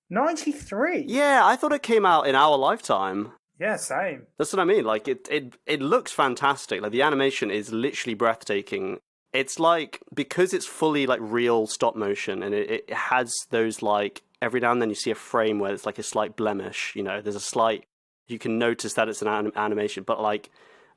B: 93?
C: Yeah, I thought it came out in our lifetime.
B: Yeah, same.
C: That's what I mean. Like, it looks fantastic. Like, the animation is literally breathtaking. It's because it's fully, real stop motion, and it has those, every now and then you see a frame where it's like a slight blemish, you know, there's a slight, you can notice that it's an animation, but like,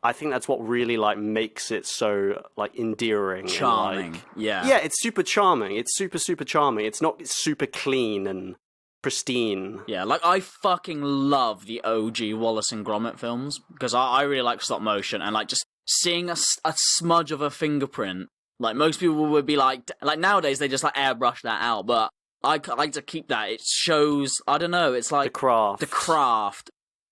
C: I think that's what really like makes it so like endearing,
A: charming.
C: And, like,
A: yeah,
C: it's super charming. It's super charming. It's not super clean and pristine.
A: Yeah, like I fucking love the OG Wallace and Gromit films because I really like stop motion, and like just seeing a smudge of a fingerprint. Like most people would be like nowadays they just like airbrush that out, but I like to keep that. It shows, I don't know, it's like
C: The craft.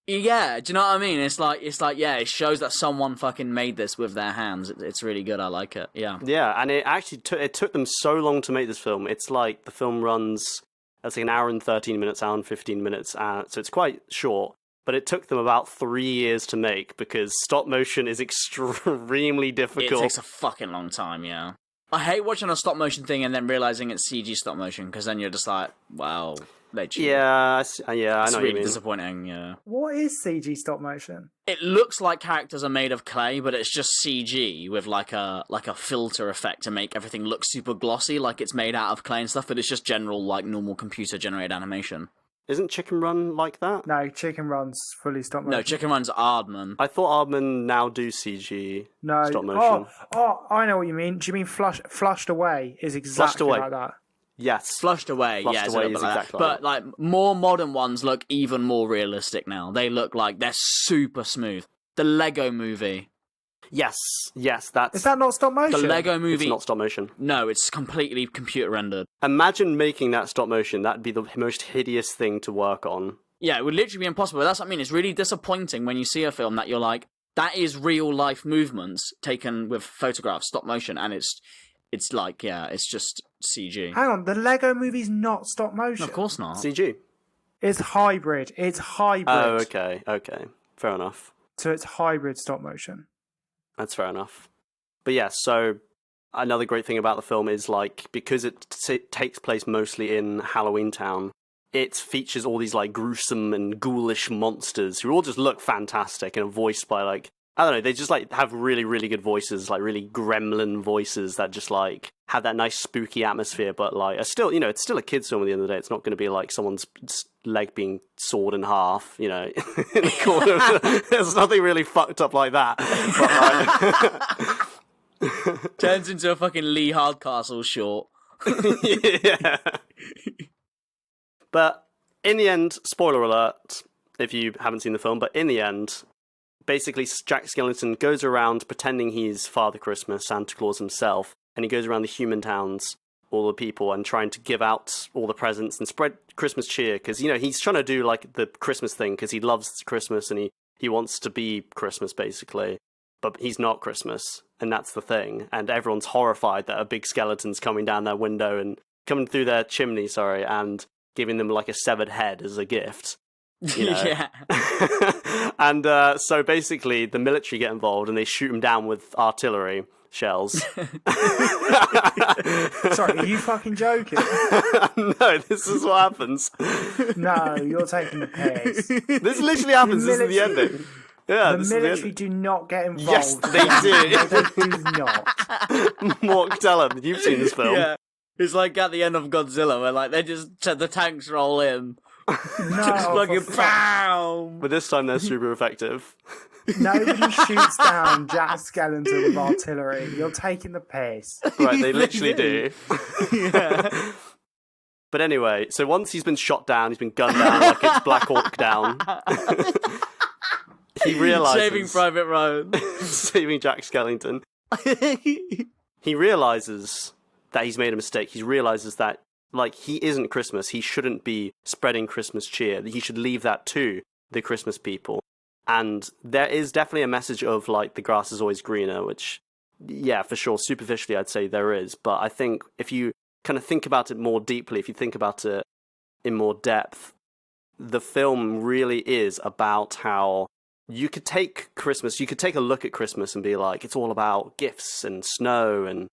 A: Yeah, do you know what I mean? It's like yeah, it shows that someone fucking made this with their hands. It's really good. I like it. Yeah.
C: Yeah, and it actually it took them so long to make this film. It's like the film runs, that's like an hour and 13 minutes, hour and 15 minutes, so it's quite short. But it took them about 3 years to make because stop motion is extremely difficult.
A: It takes a fucking long time, yeah. I hate watching a stop motion thing and then realizing it's CG stop motion because then you're just like, wow.
C: Yeah, I know
A: it's
C: what
A: really
C: you mean.
A: disappointing, yeah.
B: What is CG stop motion?
A: It looks like characters are made of clay, but it's just CG with like a filter effect to make everything look super glossy, like it's made out of clay and stuff, but it's just general, like, normal computer-generated animation.
C: Isn't Chicken Run like that?
B: No, Chicken Run's fully stop motion.
A: No, Chicken Run's Aardman.
C: I thought Aardman now do CG stop motion.
B: I know what you mean. Do you mean Flushed Away is exactly like that?
C: Yes.
A: Flushed Away,
C: Flushed
A: yeah, it's
C: Away
A: a little
C: is
A: bit like
C: exactly
A: that.
C: like
A: But, like, more modern ones look even more realistic now. They look like they're super smooth. The Lego Movie.
C: Yes, that's...
B: Is that not stop motion?
A: The Lego Movie...
C: It's not stop motion.
A: No, it's completely computer rendered.
C: Imagine making that stop motion. That'd be the most hideous thing to work on.
A: Yeah, it would literally be impossible. That's what I mean. It's really disappointing when you see a film that you're like, that is real life movements taken with photographs, stop motion, and it's like, yeah, it's just CG.
B: Hang on, the Lego Movie's not stop motion.
A: No, of course not.
C: CG.
B: It's hybrid. It's hybrid.
C: Oh, okay. Fair enough.
B: So it's hybrid stop motion.
C: That's fair enough. But yeah, so another great thing about the film is, like, because it takes place mostly in Halloween Town, it features all these, like, gruesome and ghoulish monsters who all just look fantastic and are voiced by, like, I don't know, they just, like, have really, really good voices, like, really gremlin voices that just, like, have that nice spooky atmosphere, but, like, are still, you know, it's still a kid's film at the end of the day. It's not going to be, like, someone's leg being sawed in half, you know, in the corner. There's nothing really fucked up like that. But, like...
A: Turns into a fucking Lee Hardcastle short.
C: Yeah. But in the end, spoiler alert, if you haven't seen the film, but in the end, basically Jack Skellington goes around pretending he's Father Christmas, Santa Claus himself, and he goes around the human towns, all the people, and trying to give out all the presents and spread Christmas cheer, because, you know, he's trying to do, like, the Christmas thing, because he loves Christmas, and he wants to be Christmas, basically, but he's not Christmas, and that's the thing, and everyone's horrified that a big skeleton's coming down their window, and coming through their chimney, and giving them, like, a severed head as a gift. You know?
A: Yeah.
C: And so basically the military get involved and they shoot him down with artillery shells.
B: Sorry, are you fucking joking?
C: No, this is what happens.
B: No, you're taking the piss.
C: This literally happens. This is the ending. Yeah,
B: the military do not get involved.
C: Yes, they do.
B: They do not.
C: Mark, tell him. You've seen this film.
A: Yeah. It's like at the end of Godzilla where, like, they just the tanks roll in.
B: No,
A: Just fucking BAM!
C: But this time they're super effective.
B: Nobody shoots down Jack Skellington with artillery. You're taking the piss.
C: Right, they literally do.
A: Yeah.
C: But anyway, so once he's been shot down, he's been gunned down like it's Black Hawk Down. He realizes...
A: Saving Private Ryan.
C: Saving Jack Skellington. He realizes that he's made a mistake. He realizes that, like, he isn't Christmas. He shouldn't be spreading Christmas cheer. He should leave that to the Christmas people. And there is definitely a message of, like, the grass is always greener, which, yeah, for sure, superficially I'd say there is. But I think if you kind of think about it more deeply, if you think about it in more depth, the film really is about how you could take Christmas, you could take a look at Christmas and be like, it's all about gifts and snow and,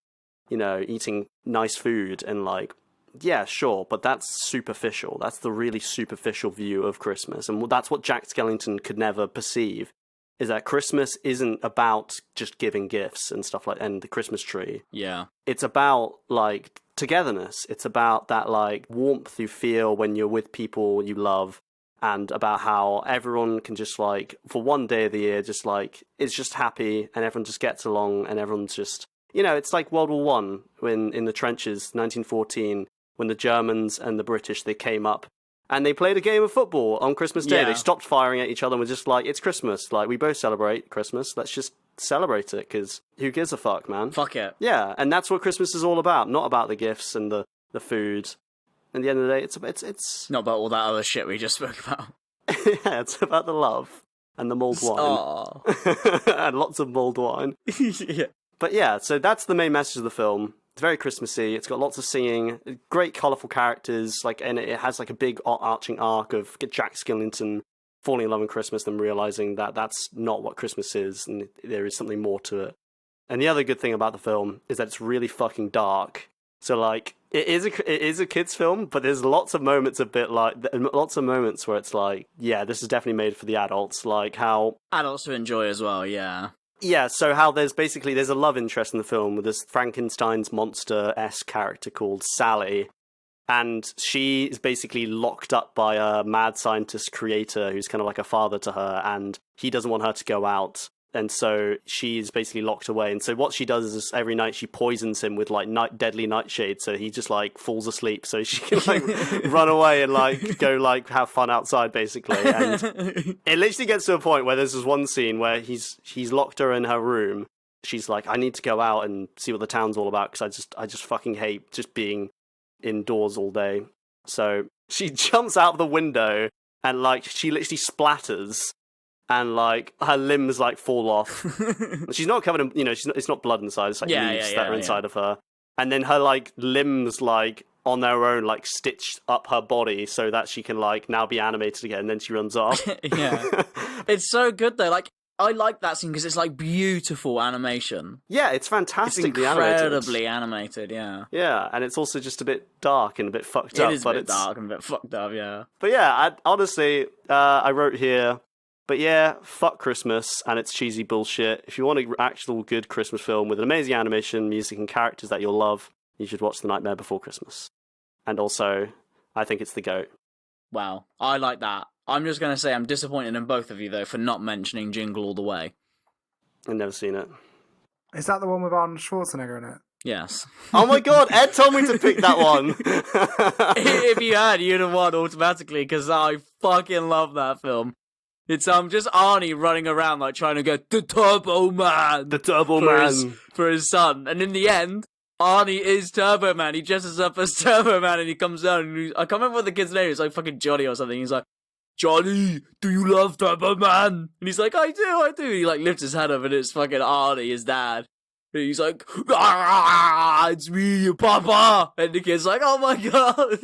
C: you know, eating nice food and, like, yeah, sure, but that's superficial. That's the really superficial view of Christmas. And that's what Jack Skellington could never perceive, is that Christmas isn't about just giving gifts and stuff like, and the Christmas tree.
A: Yeah.
C: It's about, like, togetherness. It's about that like warmth you feel when you're with people you love, and about how everyone can just like for one day of the year just like it's just happy and everyone just gets along and everyone's just, it's like World War One when in the trenches, 1914, when the Germans and the British, they came up and they played a game of football on Christmas Day.
A: Yeah.
C: They stopped firing at each other and were just like, it's Christmas. Like, we both celebrate Christmas. Let's just celebrate it, because who gives a fuck, man?
A: Fuck it.
C: Yeah, and that's what Christmas is all about. Not about the gifts and the food. At the end of the day, it's
A: Not about all that other shit we just spoke about.
C: yeah, it's about the love and the mulled wine.
A: Aww.
C: And lots of mulled wine.
A: Yeah.
C: But yeah, so that's the main message of the film. It's very Christmassy. It's got lots of singing, great colourful characters, and it has like a big arching arc of Jack Skellington falling in love with Christmas and realising that that's not what Christmas is, and there is something more to it. And the other good thing about the film is that it's really fucking dark. So like, it is a kids' film, but there's lots of moments where it's like, yeah, this is definitely made for the adults. Like how
A: Adults to enjoy as well, yeah.
C: Yeah, so how there's a love interest in the film with this Frankenstein's monster-esque character called Sally, and she is basically locked up by a mad scientist creator who's kind of like a father to her, and he doesn't want her to go out, and so she's basically locked away. And so what she does is every night she poisons him with like deadly nightshade, so he just like falls asleep, so she can like run away and like go like have fun outside basically. And it literally gets to a point where there's this one scene where he's locked her in her room. She's like, I need to go out and see what the town's all about, because I just fucking hate just being indoors all day. So she jumps out of the window and like she literally splatters. And like her limbs like fall off. She's not covered in, it's not blood inside. It's like leaves that are inside of her. And then her like limbs like on their own like stitched up her body so that she can like now be animated again. And then she runs off.
A: Yeah, it's so good though. Like I like that scene because it's like beautiful animation.
C: Yeah, it's fantastically
A: it's incredibly animated. Yeah.
C: Yeah, and it's also just a bit dark and a bit fucked up.
A: It is a bit dark and a bit fucked up. Yeah.
C: But yeah, honestly, I wrote here. But yeah, fuck Christmas and its cheesy bullshit. If you want an actual good Christmas film with an amazing animation, music, and characters that you'll love, you should watch The Nightmare Before Christmas. And also, I think it's the GOAT.
A: Wow, I like that. I'm just going to say I'm disappointed in both of you, though, for not mentioning Jingle All the Way.
C: I've never seen it.
B: Is that the one with Arnold Schwarzenegger in it?
A: Yes.
C: Oh my god, Ed told me to pick that one!
A: If you had, you'd have won automatically, because I fucking love that film. It's just Arnie running around like trying to get the Turbo Man.
C: The Turbo Man
A: for his son, and in the end, Arnie is Turbo Man. He dresses up as Turbo Man, and he comes down. And I can't remember what the kid's name is. Like fucking Johnny or something. He's like, Johnny, do you love Turbo Man? And he's like, I do. He like lifts his head up, and it's fucking Arnie, his dad. And he's like, it's me, your papa. And the kid's like, oh my god.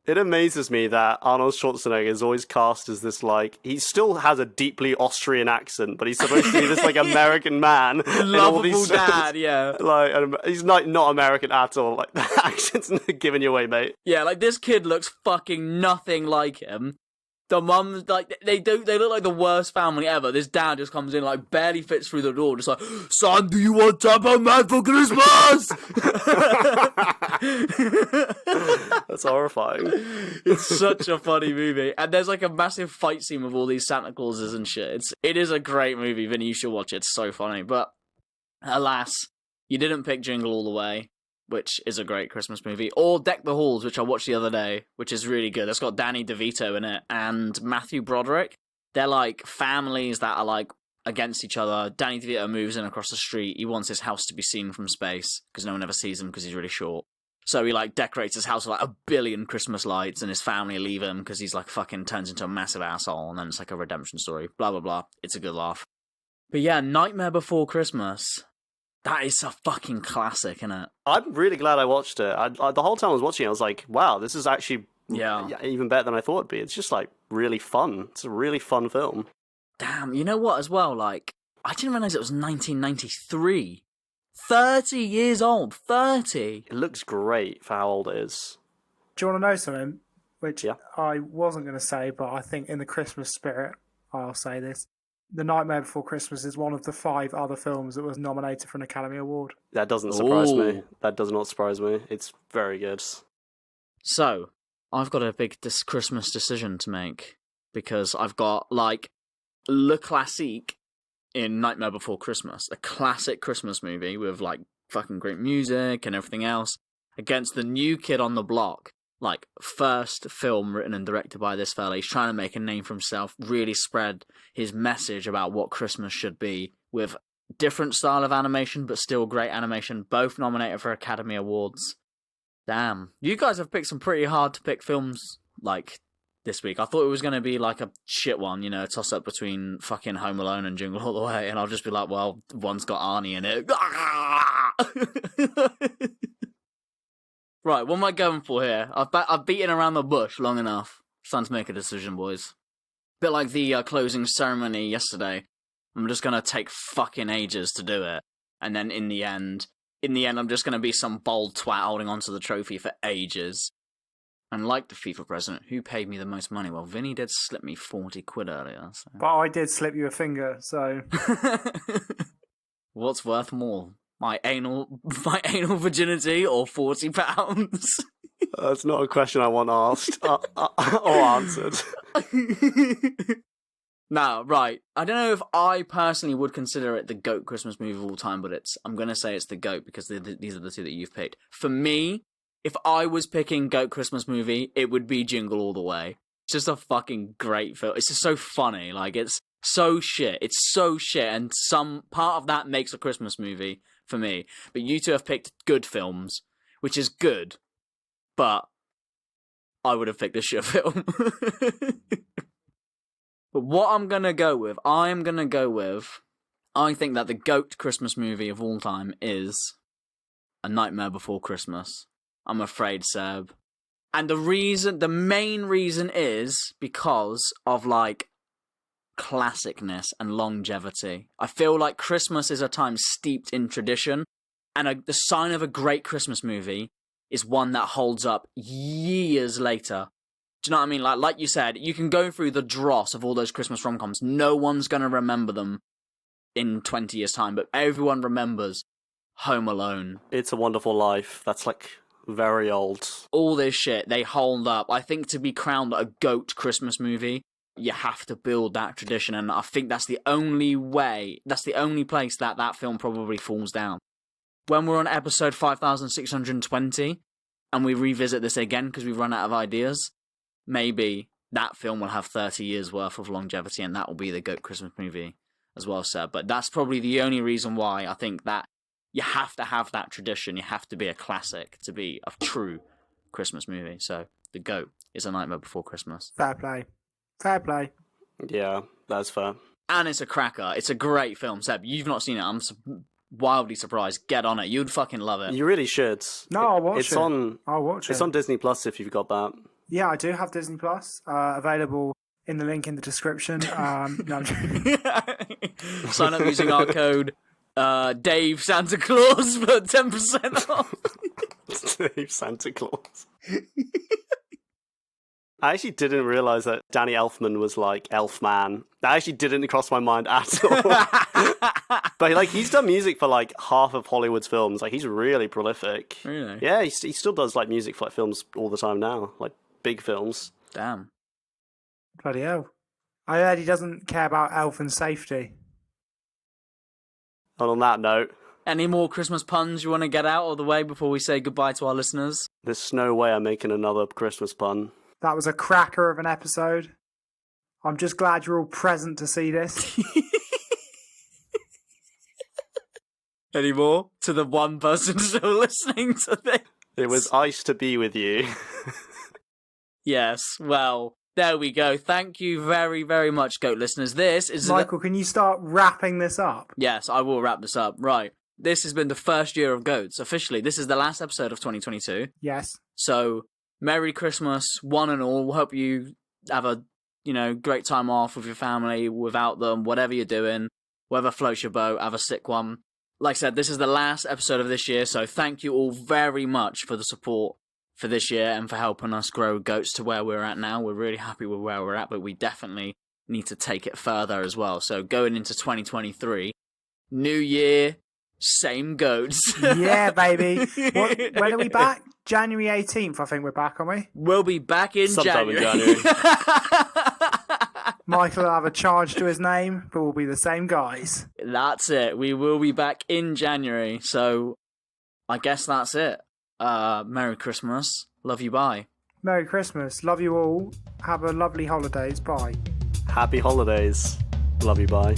C: It amazes me that Arnold Schwarzenegger is always cast as this, like, he still has a deeply Austrian accent, but he's supposed to be this, like, American man.
A: Lovable dad, yeah.
C: Like, he's like not American at all. Like, the accent's giving you away, mate.
A: Yeah, like, this kid looks fucking nothing like him. The mums, like, they look like the worst family ever. This dad just comes in, like, barely fits through the door, just like, son, do you want Turbo Man for Christmas?
C: That's horrifying.
A: It's such a funny movie. And there's, like, a massive fight scene with all these Santa Clauses and shit. It is a great movie, Vinny, you should watch it. It's so funny. But, alas, you didn't pick Jingle All the Way, which is a great Christmas movie, or Deck the Halls, which I watched the other day, which is really good. It's got Danny DeVito in it, and Matthew Broderick. They're, like, families that are, like, against each other. Danny DeVito moves in across the street. He wants his house to be seen from space, because no one ever sees him because he's really short. So he, like, decorates his house with, like, 1 billion Christmas lights, and his family leave him because he's, like, fucking turns into a massive asshole, and then it's, like, a redemption story. Blah, blah, blah. It's a good laugh. But yeah, Nightmare Before Christmas. That is a fucking classic, isn't it?
C: I'm really glad I watched it. The whole time I was watching it, I was like, wow, this is actually even better than I thought it'd be. It's just, like, really fun. It's a really fun film.
A: Damn, you know what, as well? Like, I didn't realise it was 1993. 30 years old. 30.
C: It looks great for how old it is.
B: Do you want to know something? Which I wasn't going to say, but I think in the Christmas spirit, I'll say this. The Nightmare Before Christmas is one of the 5 other films that was nominated for an Academy Award.
C: That doesn't surprise me.
A: Ooh.
C: That does not surprise me. It's very good.
A: So, I've got a big Christmas decision to make, because I've got, like, Le Classique in Nightmare Before Christmas, a classic Christmas movie with, like, fucking great music and everything else, against the new kid on the block. Like, first film written and directed by this fella. He's trying to make a name for himself, really spread his message about what Christmas should be, with different style of animation, but still great animation, both nominated for Academy Awards. Damn. You guys have picked some pretty hard to pick films, like, this week. I thought it was going to be, like, a shit one, you know, a toss-up between fucking Home Alone and Jingle All the Way, and I'll just be like, well, one's got Arnie in it. Right, what am I going for here? I've beaten around the bush long enough. It's time to make a decision, boys. Bit like the closing ceremony yesterday. I'm just going to take fucking ages to do it, and then in the end, I'm just going to be some bold twat holding onto the trophy for ages. And like the FIFA president, who paid me the most money? Well, Vinny did slip me 40 quid earlier. So.
B: But I did slip you a finger, so...
A: What's worth more? My anal virginity or £40?
C: That's not a question I want asked or answered.
A: Nah, right. I don't know if I personally would consider it the GOAT Christmas movie of all time, but I'm going to say it's the GOAT because these are the two that you've picked. For me, if I was picking GOAT Christmas movie, it would be Jingle All the Way. It's just a fucking great film. It's just so funny. Like, it's so shit. It's so shit, and some part of that makes a Christmas movie for me. But you two have picked good films, which is good, but I would have picked a shit film. But what I'm going to go with, I think that the GOAT Christmas movie of all time is A Nightmare Before Christmas. I'm afraid, Seb. And the main reason is because of, like, classicness and longevity. I feel like Christmas is a time steeped in tradition, and the sign of a great Christmas movie is one that holds up years later. Do you know what I mean? Like you said, you can go through the dross of all those Christmas rom-coms. No one's going to remember them in 20 years' time, but everyone remembers Home Alone.
C: It's a Wonderful Life. That's, like, very old.
A: All this shit, they hold up. I think to be crowned a GOAT Christmas movie, you have to build that tradition, and I think that's the only place that film probably falls down. When we're on episode 5620, and we revisit this again because we've run out of ideas, maybe that film will have 30 years worth of longevity, and that will be the GOAT Christmas movie as well, sir. But that's probably the only reason why I think that you have to have that tradition. You have to be a classic to be a true Christmas movie. So the GOAT is A Nightmare Before Christmas.
B: Fair play. Fair play.
C: Yeah, that's fair.
A: And it's a cracker. It's a great film, Seb. You've not seen it. I'm wildly surprised. Get on it. You'd fucking love it.
C: You really should.
B: No, I'll watch it.
C: I'll watch it. It's on Disney Plus if you've got that.
B: Yeah, I do have Disney Plus. Available in the link in the description. No, I'm joking.
A: Sign up using our code Dave Santa Claus for 10% off.
C: Dave Santa Claus. I actually didn't realise that Danny Elfman was like Elfman. That actually didn't cross my mind at all. But like, he's done music for like half of Hollywood's films. Like, he's really prolific.
A: Really?
C: Yeah, he still does like music for like films all the time now, like big films.
A: Damn.
B: Bloody hell. I heard he doesn't care about elfin safety.
C: And on that note,
A: any more Christmas puns you want to get out of the way before we say goodbye to our listeners?
C: there's no way I'm making another Christmas pun.
B: That was a cracker of an episode. I'm just glad you're all present to see this.
A: Any more? To the one person still listening to this?
C: It was ice to be with you.
A: Yes, well, there we go. Thank you very, very much, GOAT listeners. This is...
B: Michael, can you start wrapping this up?
A: Yes, I will wrap this up. Right. This has been the first year of GOATs. Officially, this is the last episode of 2022.
B: Yes.
A: So, Merry Christmas, one and all. Hope you have a, great time off with your family, without them, whatever you're doing. Whatever floats your boat, have a sick one. Like I said, this is the last episode of this year, so thank you all very much for the support for this year and for helping us grow GOATs to where we're at now. We're really happy with where we're at, but we definitely need to take it further as well. So going into 2023, new year, same goats.
B: Yeah, baby. When are we back? January 18th, I think we're back, aren't we?
A: We'll be back in
C: Sometime in
A: January.
B: Michael will have a charge to his name, but we'll be the same guys.
A: That's it. We will be back in January. So I guess that's it. Merry Christmas. Love you. Bye.
B: Merry Christmas. Love you all. Have a lovely holidays. Bye.
C: Happy holidays. Love you, bye.